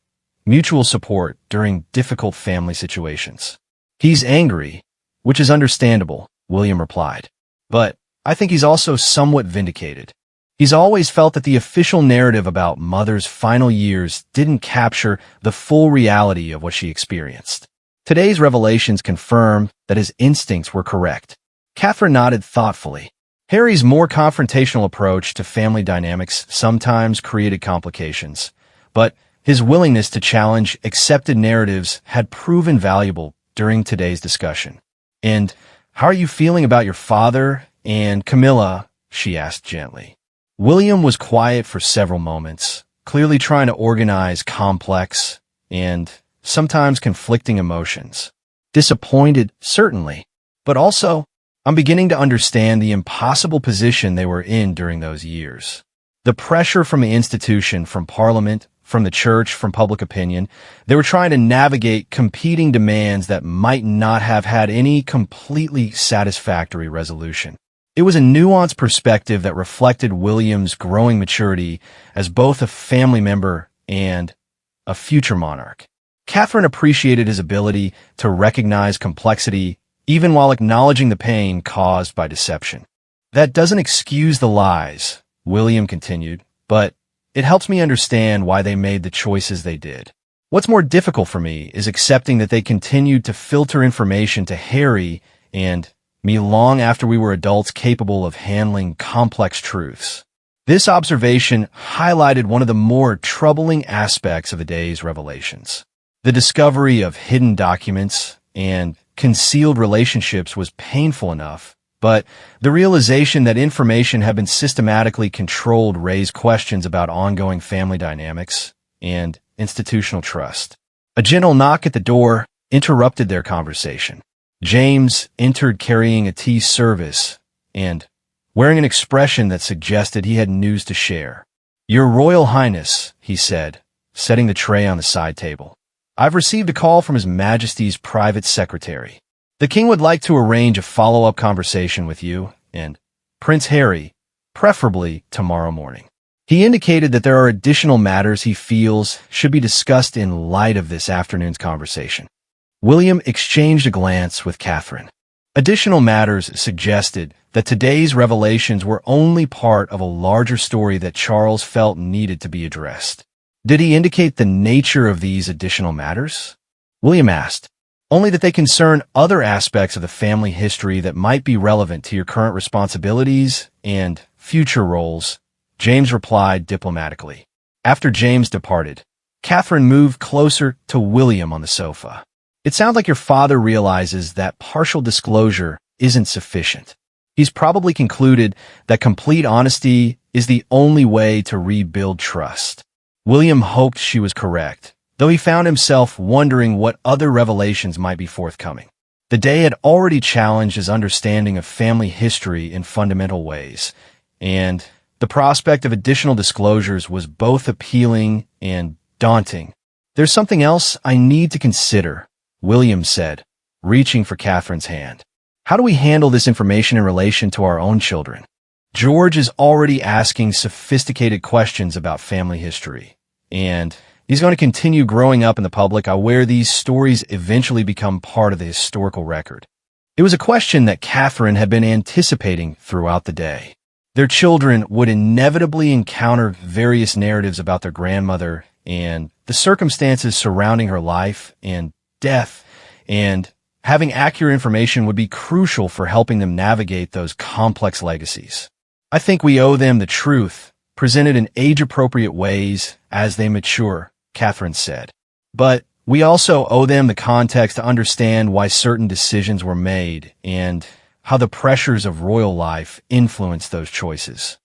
mutual support during difficult family situations. "He's angry, which is understandable," William replied. "But I think he's also somewhat vindicated. He's always felt that the official narrative about Mother's final years didn't capture the full reality of what she experienced. Today's revelations confirm that his instincts were correct." Catherine nodded thoughtfully. Harry's more confrontational approach to family dynamics sometimes created complications, but his willingness to challenge accepted narratives had proven valuable during today's discussion. "And how are you feeling about your father and Camilla?" she asked gently. William was quiet for several moments, clearly trying to organize complex and sometimes conflicting emotions. Disappointed, certainly, but also, I'm beginning to understand the impossible position they were in during those years. The pressure from the institution, from Parliament, from the church, from public opinion, they were trying to navigate competing demands that might not have had any completely satisfactory resolution. It was a nuanced perspective that reflected William's growing maturity as both a family member and a future monarch. Catherine appreciated his ability to recognize complexity even while acknowledging the pain caused by deception. "That doesn't excuse the lies," William continued, "but it helps me understand why they made the choices they did. What's more difficult for me is accepting that they continued to filter information to Harry and me long after we were adults capable of handling complex truths." This observation highlighted one of the more troubling aspects of the day's revelations. The discovery of hidden documents and concealed relationships was painful enough, but the realization that information had been systematically controlled raised questions about ongoing family dynamics and institutional trust. A gentle knock at the door interrupted their conversation. James entered carrying a tea service and wearing an expression that suggested he had news to share. "Your Royal Highness," he said, setting the tray on the side table. "I've received a call from His Majesty's private secretary. The King would like to arrange a follow-up conversation with you and Prince Harry, preferably tomorrow morning. He indicated that there are additional matters he feels should be discussed in light of this afternoon's conversation." William exchanged a glance with Catherine. Additional matters suggested that today's revelations were only part of a larger story that Charles felt needed to be addressed. "Did he indicate the nature of these additional matters?" William asked. only that they concern other aspects of the family history that might be relevant to your current responsibilities and future roles, James replied diplomatically. After James departed, Catherine moved closer to William on the sofa. It sounds like your father realizes that partial disclosure isn't sufficient. He's probably concluded that complete honesty is the only way to rebuild trust. William hoped she was correct, though he found himself wondering what other revelations might be forthcoming. The day had already challenged his understanding of family history in fundamental ways, and the prospect of additional disclosures was both appealing and daunting. "There's something else I need to consider," William said, reaching for Catherine's hand. "How do we handle this information in relation to our own children?" George is already asking sophisticated questions about family history, and he's going to continue growing up in the public where these stories eventually become part of the historical record. It was a question that Catherine had been anticipating throughout the day. Their children would inevitably encounter various narratives about their grandmother and the circumstances surrounding her life and death, and having accurate information would be crucial for helping them navigate those complex legacies. "I think we owe them the truth, presented in age-appropriate ways as they mature," Catherine said. "But we also owe them the context to understand why certain decisions were made and how the pressures of royal life influenced those choices."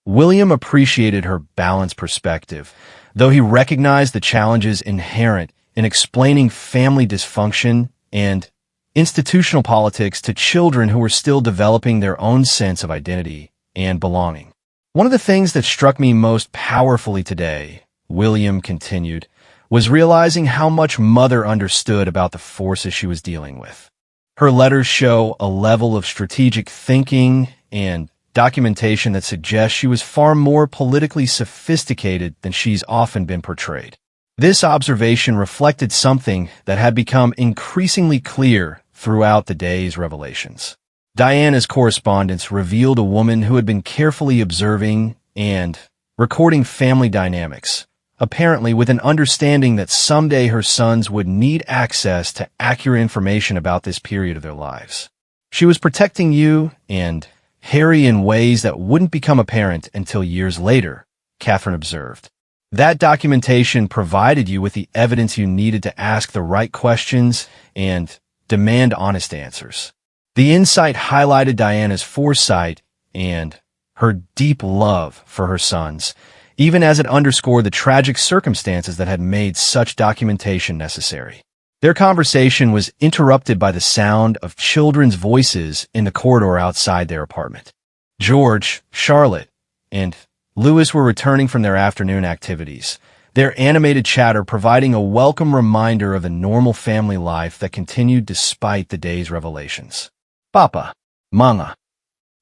William appreciated her balanced perspective, though he recognized the challenges inherent in explaining family dysfunction and institutional politics to children who were still developing their own sense of identity and belonging. "One of the things that struck me most powerfully today," William continued, "was realizing how much Mother understood about the forces she was dealing with. Her letters show a level of strategic thinking and documentation that suggests she was far more politically sophisticated than she's often been portrayed." This observation reflected something that had become increasingly clear throughout the day's revelations. Diana's correspondence revealed a woman who had been carefully observing and recording family dynamics, apparently with an understanding that someday her sons would need access to accurate information about this period of their lives. "She was protecting you and Harry in ways that wouldn't become apparent until years later," Catherine observed. "That documentation provided you with the evidence you needed to ask the right questions and demand honest answers." The insight highlighted Diana's foresight and her deep love for her sons, even as it underscored the tragic circumstances that had made such documentation necessary. Their conversation was interrupted by the sound of children's voices in the corridor outside their apartment. George, Charlotte, and Louis were returning from their afternoon activities, their animated chatter providing a welcome reminder of the normal family life that continued despite the day's revelations. "Papa, Mama,"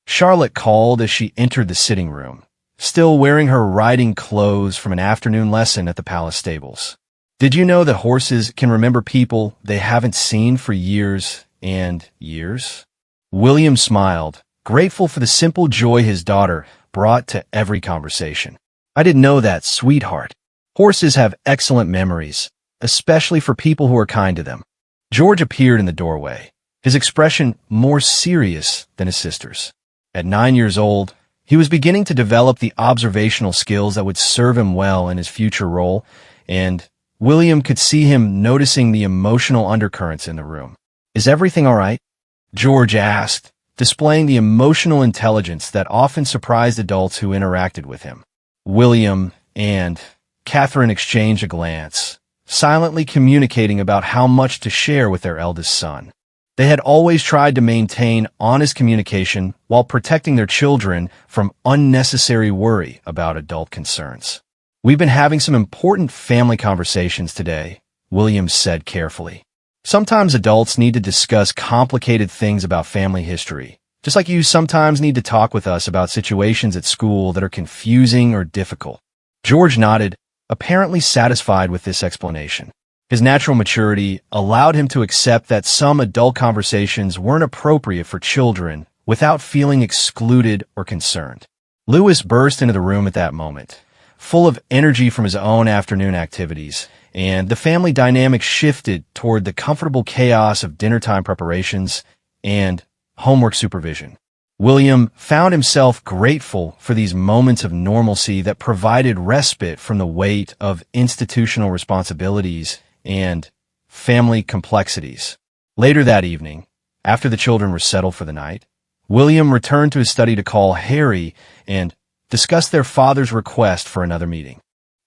Charlotte called as she entered the sitting room, still wearing her riding clothes from an afternoon lesson at the palace stables. "Did you know that horses can remember people they haven't seen for years and years?" William smiled, grateful for the simple joy his daughter brought to every conversation. "I didn't know that, sweetheart. Horses have excellent memories, especially for people who are kind to them." George appeared in the doorway, his expression more serious than his sister's. At 9 years old, he was beginning to develop the observational skills that would serve him well in his future role, and William could see him noticing the emotional undercurrents in the room. "Is everything all right?" George asked, displaying the emotional intelligence that often surprised adults who interacted with him. William and Catherine exchanged a glance, silently communicating about how much to share with their eldest son. They had always tried to maintain honest communication while protecting their children from unnecessary worry about adult concerns. "We've been having some important family conversations today," William said carefully. "Sometimes adults need to discuss complicated things about family history, just like you sometimes need to talk with us about situations at school that are confusing or difficult." George nodded, apparently satisfied with this explanation. His natural maturity allowed him to accept that some adult conversations weren't appropriate for children without feeling excluded or concerned. Louis burst into the room at that moment, full of energy from his own afternoon activities, and the family dynamic shifted toward the comfortable chaos of dinnertime preparations and homework supervision. William found himself grateful for these moments of normalcy that provided respite from the weight of institutional responsibilities and family complexities. Later that evening, after the children were settled for the night, William returned to his study to call Harry and discuss their father's request for another meeting.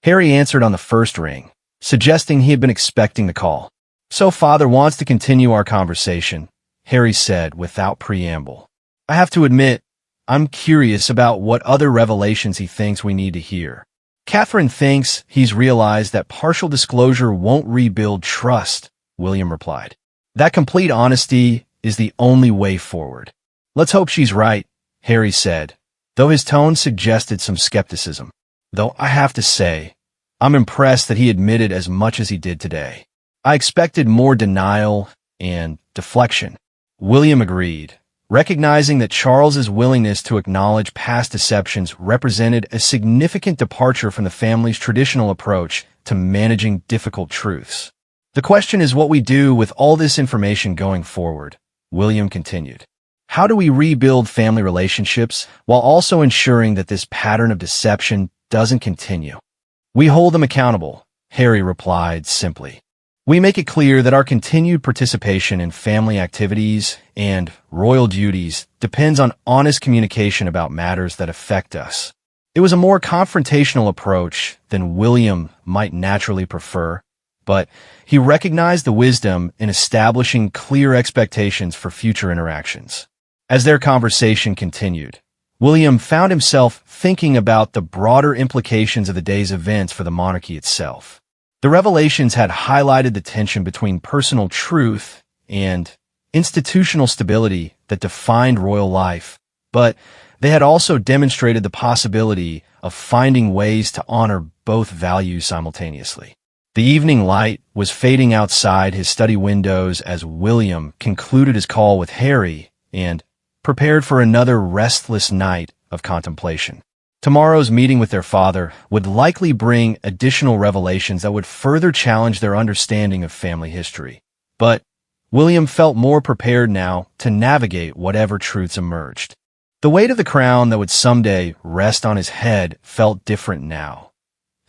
Harry answered on the first ring, suggesting he had been expecting the call. "So father wants to continue our conversation," Harry said without preamble. "I have to admit, I'm curious about what other revelations he thinks we need to hear." "Catherine thinks he's realized that partial disclosure won't rebuild trust," William replied. "That complete honesty is the only way forward." "Let's hope she's right," Harry said, though his tone suggested some skepticism. "Though I have to say, I'm impressed that he admitted as much as he did today. I expected more denial and deflection." William agreed, recognizing that Charles's willingness to acknowledge past deceptions represented a significant departure from the family's traditional approach to managing difficult truths. "The question is what we do with all this information going forward," William continued. "How do we rebuild family relationships while also ensuring that this pattern of deception doesn't continue?" "We hold them accountable," Harry replied simply. "We make it clear that our continued participation in family activities and royal duties depends on honest communication about matters that affect us." It was a more confrontational approach than William might naturally prefer, but he recognized the wisdom in establishing clear expectations for future interactions. As their conversation continued, William found himself thinking about the broader implications of the day's events for the monarchy itself. The revelations had highlighted the tension between personal truth and institutional stability that defined royal life, but they had also demonstrated the possibility of finding ways to honor both values simultaneously. The evening light was fading outside his study windows as William concluded his call with Harry and prepared for another restless night of contemplation. Tomorrow's meeting with their father would likely bring additional revelations that would further challenge their understanding of family history. But William felt more prepared now to navigate whatever truths emerged. The weight of the crown that would someday rest on his head felt different now.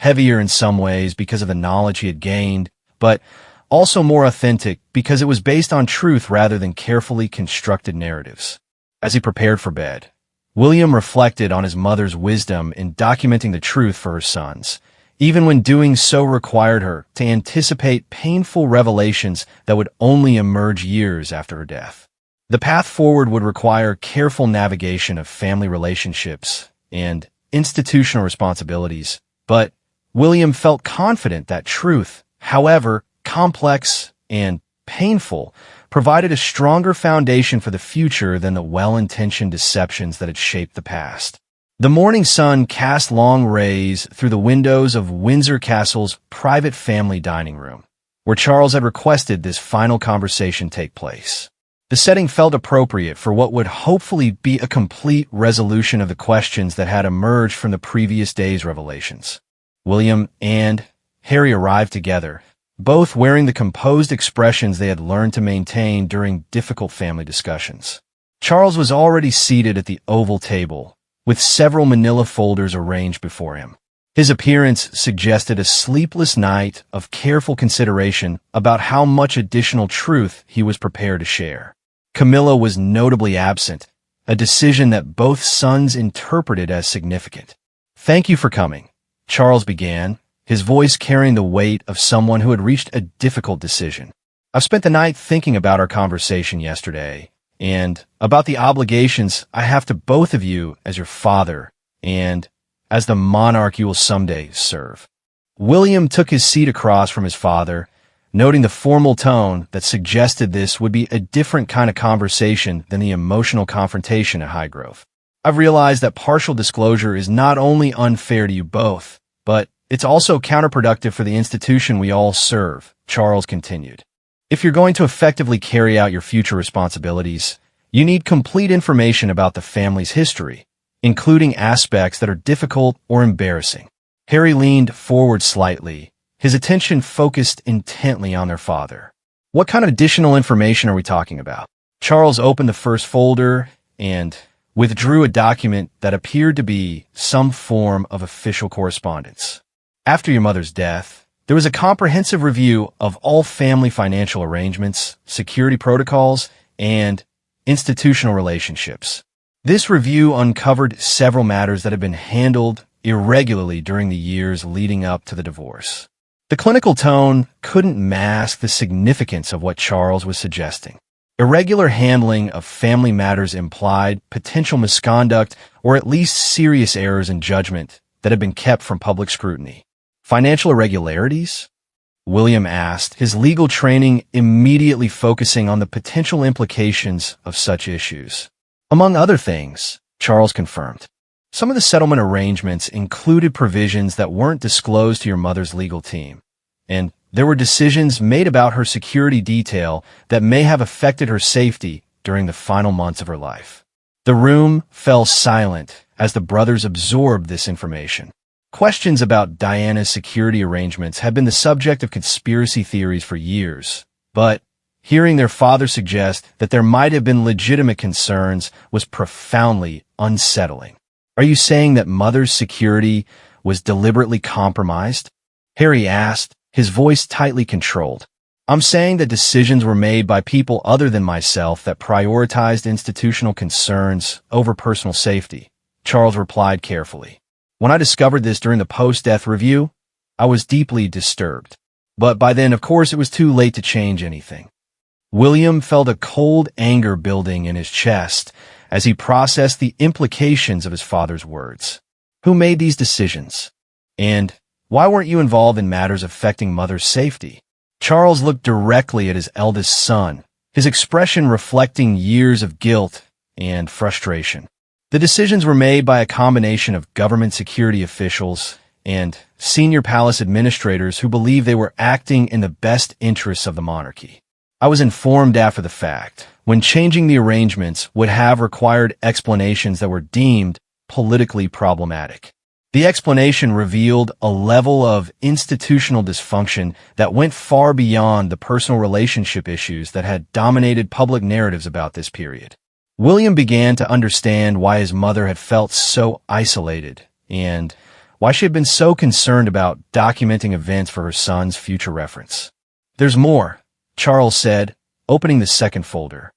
Heavier in some ways because of the knowledge he had gained, but also more authentic because it was based on truth rather than carefully constructed narratives. As he prepared for bed, William reflected on his mother's wisdom in documenting the truth for her sons, even when doing so required her to anticipate painful revelations that would only emerge years after her death. The path forward would require careful navigation of family relationships and institutional responsibilities, but William felt confident that truth, however complex and painful, provided a stronger foundation for the future than the well-intentioned deceptions that had shaped the past. The morning sun cast long rays through the windows of Windsor Castle's private family dining room, where Charles had requested this final conversation take place. The setting felt appropriate for what would hopefully be a complete resolution of the questions that had emerged from the previous day's revelations. William and Harry arrived together, both wearing the composed expressions they had learned to maintain during difficult family discussions. Charles was already seated at the oval table, with several manila folders arranged before him. His appearance suggested a sleepless night of careful consideration about how much additional truth he was prepared to share. Camilla was notably absent, a decision that both sons interpreted as significant. "Thank you for coming," Charles began, his voice carrying the weight of someone who had reached a difficult decision. "I've spent the night thinking about our conversation yesterday, and about the obligations I have to both of you as your father and as the monarch you will someday serve." William took his seat across from his father, noting the formal tone that suggested this would be a different kind of conversation than the emotional confrontation at Highgrove. "I've realized that partial disclosure is not only unfair to you both, but it's also counterproductive for the institution we all serve," Charles continued. "If you're going to effectively carry out your future responsibilities, you need complete information about the family's history, including aspects that are difficult or embarrassing." Harry leaned forward slightly, his attention focused intently on their father. What kind of additional information are we talking about? Charles opened the first folder and withdrew a document that appeared to be some form of official correspondence. After your mother's death, there was a comprehensive review of all family financial arrangements, security protocols, and institutional relationships. This review uncovered several matters that had been handled irregularly during the years leading up to the divorce. The clinical tone couldn't mask the significance of what Charles was suggesting. Irregular handling of family matters implied potential misconduct or at least serious errors in judgment that had been kept from public scrutiny. Financial irregularities? William asked, his legal training immediately focusing on the potential implications of such issues. Among other things, Charles confirmed, some of the settlement arrangements included provisions that weren't disclosed to your mother's legal team, and there were decisions made about her security detail that may have affected her safety during the final months of her life. The room fell silent as the brothers absorbed this information. Questions about Diana's security arrangements had been the subject of conspiracy theories for years, but hearing their father suggest that there might have been legitimate concerns was profoundly unsettling. Are you saying that Mother's security was deliberately compromised? Harry asked, his voice tightly controlled. I'm saying that decisions were made by people other than myself that prioritized institutional concerns over personal safety, Charles replied carefully. When I discovered this during the post-death review, I was deeply disturbed. But by then, of course, it was too late to change anything. William felt a cold anger building in his chest as he processed the implications of his father's words. Who made these decisions? And why weren't you involved in matters affecting Mother's safety? Charles looked directly at his eldest son, his expression reflecting years of guilt and frustration. The decisions were made by a combination of government security officials and senior palace administrators who believed they were acting in the best interests of the monarchy. I was informed after the fact, when changing the arrangements would have required explanations that were deemed politically problematic. The explanation revealed a level of institutional dysfunction that went far beyond the personal relationship issues that had dominated public narratives about this period. William began to understand why his mother had felt so isolated and why she had been so concerned about documenting events for her son's future reference. There's more, Charles said, opening the second folder.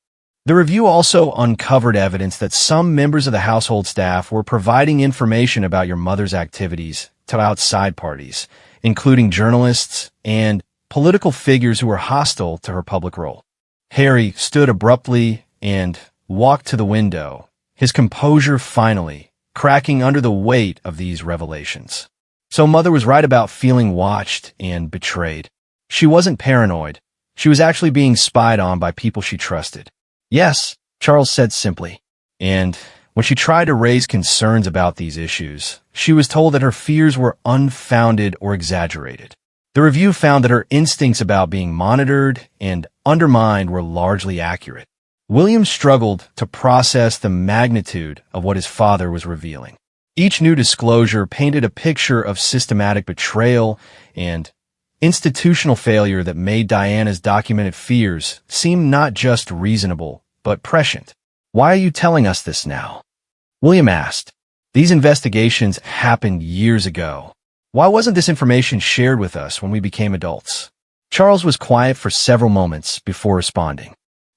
The review also uncovered evidence that some members of the household staff were providing information about your mother's activities to outside parties, including journalists and political figures who were hostile to her public role. Harry stood abruptly and walked to the window, his composure finally cracking under the weight of these revelations. So Mother was right about feeling watched and betrayed. She wasn't paranoid. She was actually being spied on by people she trusted. Yes, Charles said simply. And when she tried to raise concerns about these issues, she was told that her fears were unfounded or exaggerated. The review found that her instincts about being monitored and undermined were largely accurate. William struggled to process the magnitude of what his father was revealing. Each new disclosure painted a picture of systematic betrayal and institutional failure that made Diana's documented fears seem not just reasonable, but prescient. Why are you telling us this now? William asked. These investigations happened years ago. Why wasn't this information shared with us when we became adults? Charles was quiet for several moments before responding.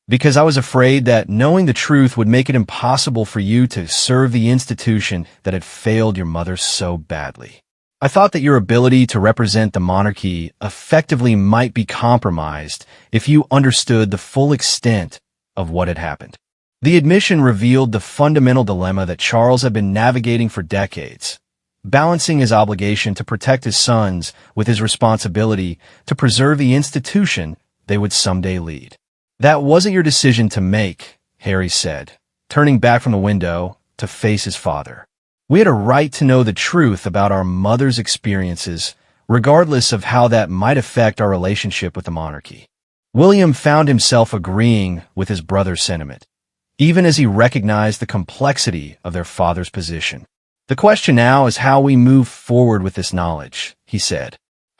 Because I was afraid that knowing the truth would make it impossible for you to serve the institution that had failed your mother so badly. I thought that your ability to represent the monarchy effectively might be compromised if you understood the full extent of what had happened. The admission revealed the fundamental dilemma that Charles had been navigating for decades, balancing his obligation to protect his sons with his responsibility to preserve the institution they would someday lead. That wasn't your decision to make, Harry said, turning back from the window to face his father. We had a right to know the truth about our mother's experiences, regardless of how that might affect our relationship with the monarchy. William found himself agreeing with his brother's sentiment, even as he recognized the complexity of their father's position. The question now is how we move forward with this knowledge, he said.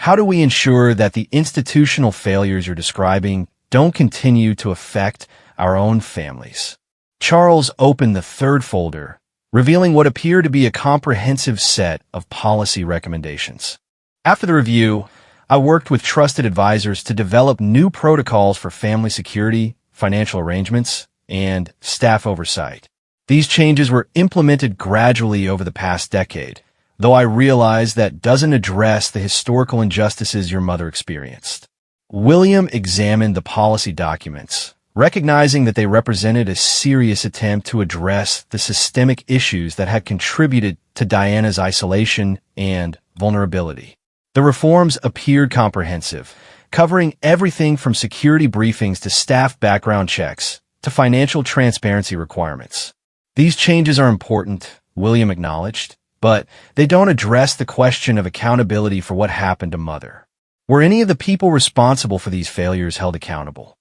How do we ensure that the institutional failures you're describing don't continue to affect our own families? Charles opened the third folder, revealing what appeared to be a comprehensive set of policy recommendations. After the review, I worked with trusted advisors to develop new protocols for family security, financial arrangements, and staff oversight. These changes were implemented gradually over the past decade, though I realize that doesn't address the historical injustices your mother experienced. William examined the policy documents, recognizing that they represented a serious attempt to address the systemic issues that had contributed to Diana's isolation and vulnerability. The reforms appeared comprehensive, covering everything from security briefings to staff background checks to financial transparency requirements. These changes are important, William acknowledged, but they don't address the question of accountability for what happened to Mother. Were any of the people responsible for these failures held accountable?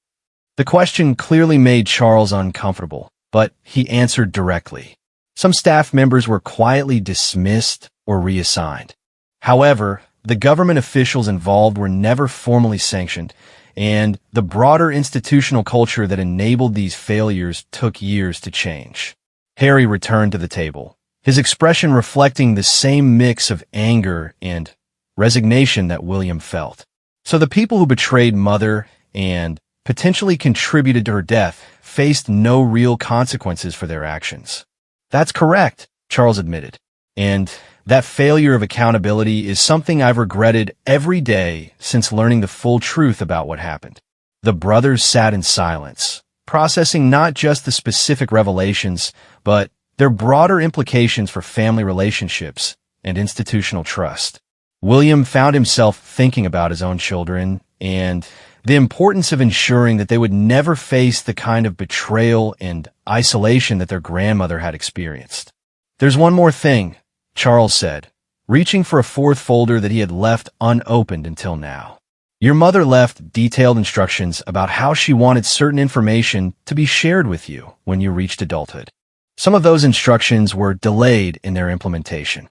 The question clearly made Charles uncomfortable, but he answered directly. Some staff members were quietly dismissed or reassigned. However, the government officials involved were never formally sanctioned, and the broader institutional culture that enabled these failures took years to change. Harry returned to the table, his expression reflecting the same mix of anger and resignation that William felt. So the people who betrayed Mother and potentially contributed to her death faced no real consequences for their actions. That's correct, Charles admitted. And that failure of accountability is something I've regretted every day since learning the full truth about what happened. The brothers sat in silence, processing not just the specific revelations, but their broader implications for family relationships and institutional trust. William found himself thinking about his own children and the importance of ensuring that they would never face the kind of betrayal and isolation that their grandmother had experienced. There's one more thing, Charles said, reaching for a fourth folder that he had left unopened until now. Your mother left detailed instructions about how she wanted certain information to be shared with you when you reached adulthood. Some of those instructions were delayed in their implementation.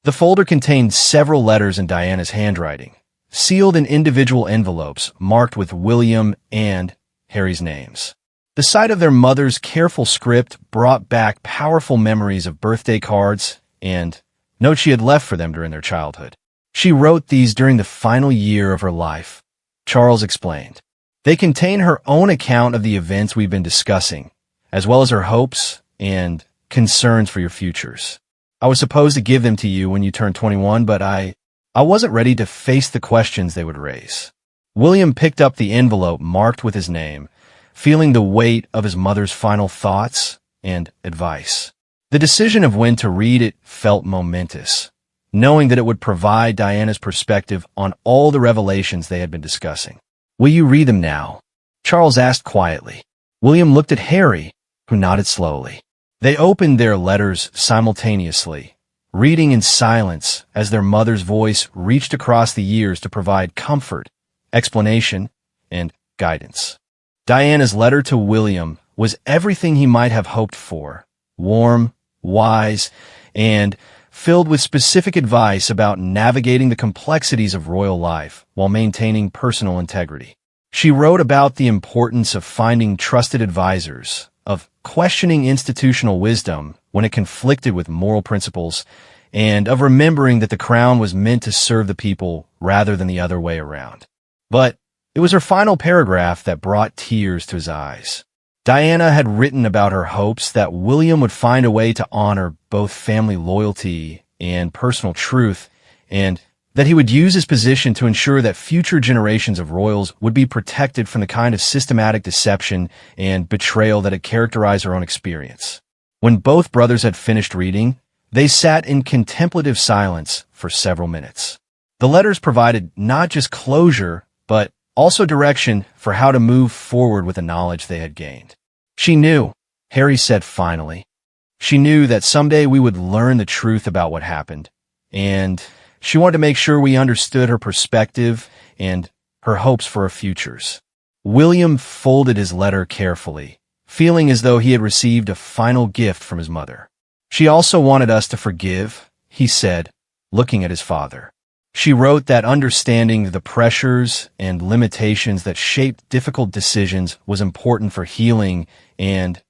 The folder contained several letters in Diana's handwriting, sealed in individual envelopes marked with William and Harry's names. The sight of their mother's careful script brought back powerful memories of birthday cards and notes she had left for them during their childhood. She wrote these during the final year of her life, Charles explained. They contain her own account of the events we've been discussing, as well as her hopes and concerns for your futures. I was supposed to give them to you when you turned 21, but I wasn't ready to face the questions they would raise. William picked up the envelope marked with his name, feeling the weight of his mother's final thoughts and advice. The decision of when to read it felt momentous, knowing that it would provide Diana's perspective on all the revelations they had been discussing. Will you read them now? Charles asked quietly. William looked at Harry, who nodded slowly. They opened their letters simultaneously, reading in silence as their mother's voice reached across the years to provide comfort, explanation, and guidance. Diana's letter to William was everything he might have hoped for, warm, wise, and filled with specific advice about navigating the complexities of royal life while maintaining personal integrity. She wrote about the importance of finding trusted advisors, of questioning institutional wisdom when it conflicted with moral principles, and of remembering that the crown was meant to serve the people rather than the other way around. But it was her final paragraph that brought tears to his eyes. Diana had written about her hopes that William would find a way to honor both family loyalty and personal truth, and that he would use his position to ensure that future generations of royals would be protected from the kind of systematic deception and betrayal that had characterized her own experience. When both brothers had finished reading, they sat in contemplative silence for several minutes. The letters provided not just closure, but also direction for how to move forward with the knowledge they had gained. She knew, Harry said finally. She knew that someday we would learn the truth about what happened, and she wanted to make sure we understood her perspective and her hopes for our futures. William folded his letter carefully, feeling as though he had received a final gift from his mother. She also wanted us to forgive, he said, looking at his father. She wrote that understanding the pressures and limitations that shaped difficult decisions was important for healing and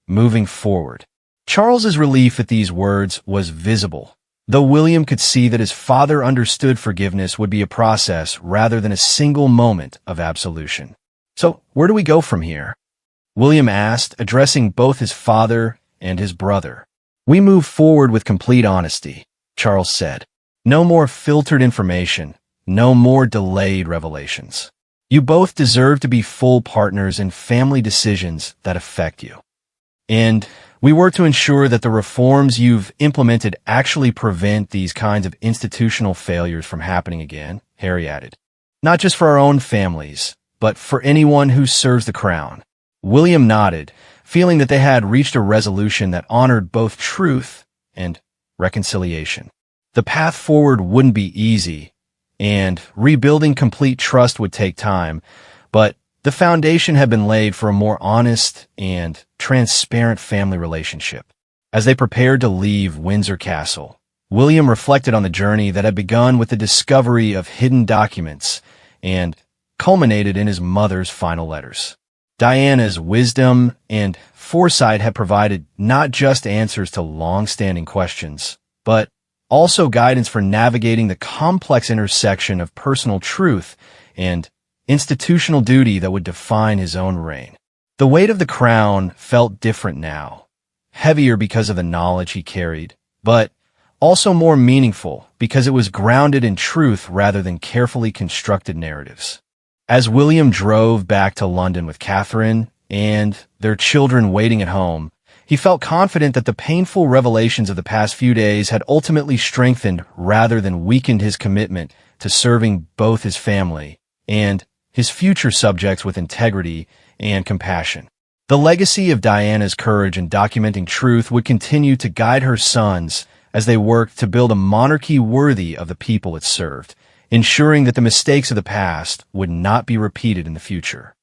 moving forward. Charles's relief at these words was visible, though William could see that his father understood forgiveness would be a process rather than a single moment of absolution. "So, where do we go from here?" William asked, addressing both his father and his brother. "We move forward with complete honesty," Charles said. "No more filtered information, no more delayed revelations. You both deserve to be full partners in family decisions that affect you. And we work to ensure that the reforms you've implemented actually prevent these kinds of institutional failures from happening again," Harry added. "Not just for our own families, but for anyone who serves the crown." William nodded, feeling that they had reached a resolution that honored both truth and reconciliation. The path forward wouldn't be easy, and rebuilding complete trust would take time, but the foundation had been laid for a more honest and transparent family relationship. As they prepared to leave Windsor Castle, William reflected on the journey that had begun with the discovery of hidden documents and culminated in his mother's final letters. Diana's wisdom and foresight had provided not just answers to long-standing questions, but also guidance for navigating the complex intersection of personal truth and institutional duty that would define his own reign. The weight of the crown felt different now, heavier because of the knowledge he carried, but also more meaningful because it was grounded in truth rather than carefully constructed narratives. As William drove back to London with Catherine and their children waiting at home, he felt confident that the painful revelations of the past few days had ultimately strengthened rather than weakened his commitment to serving both his family and his future subjects with integrity and compassion. The legacy of Diana's courage in documenting truth would continue to guide her sons as they worked to build a monarchy worthy of the people it served, ensuring that the mistakes of the past would not be repeated in the future.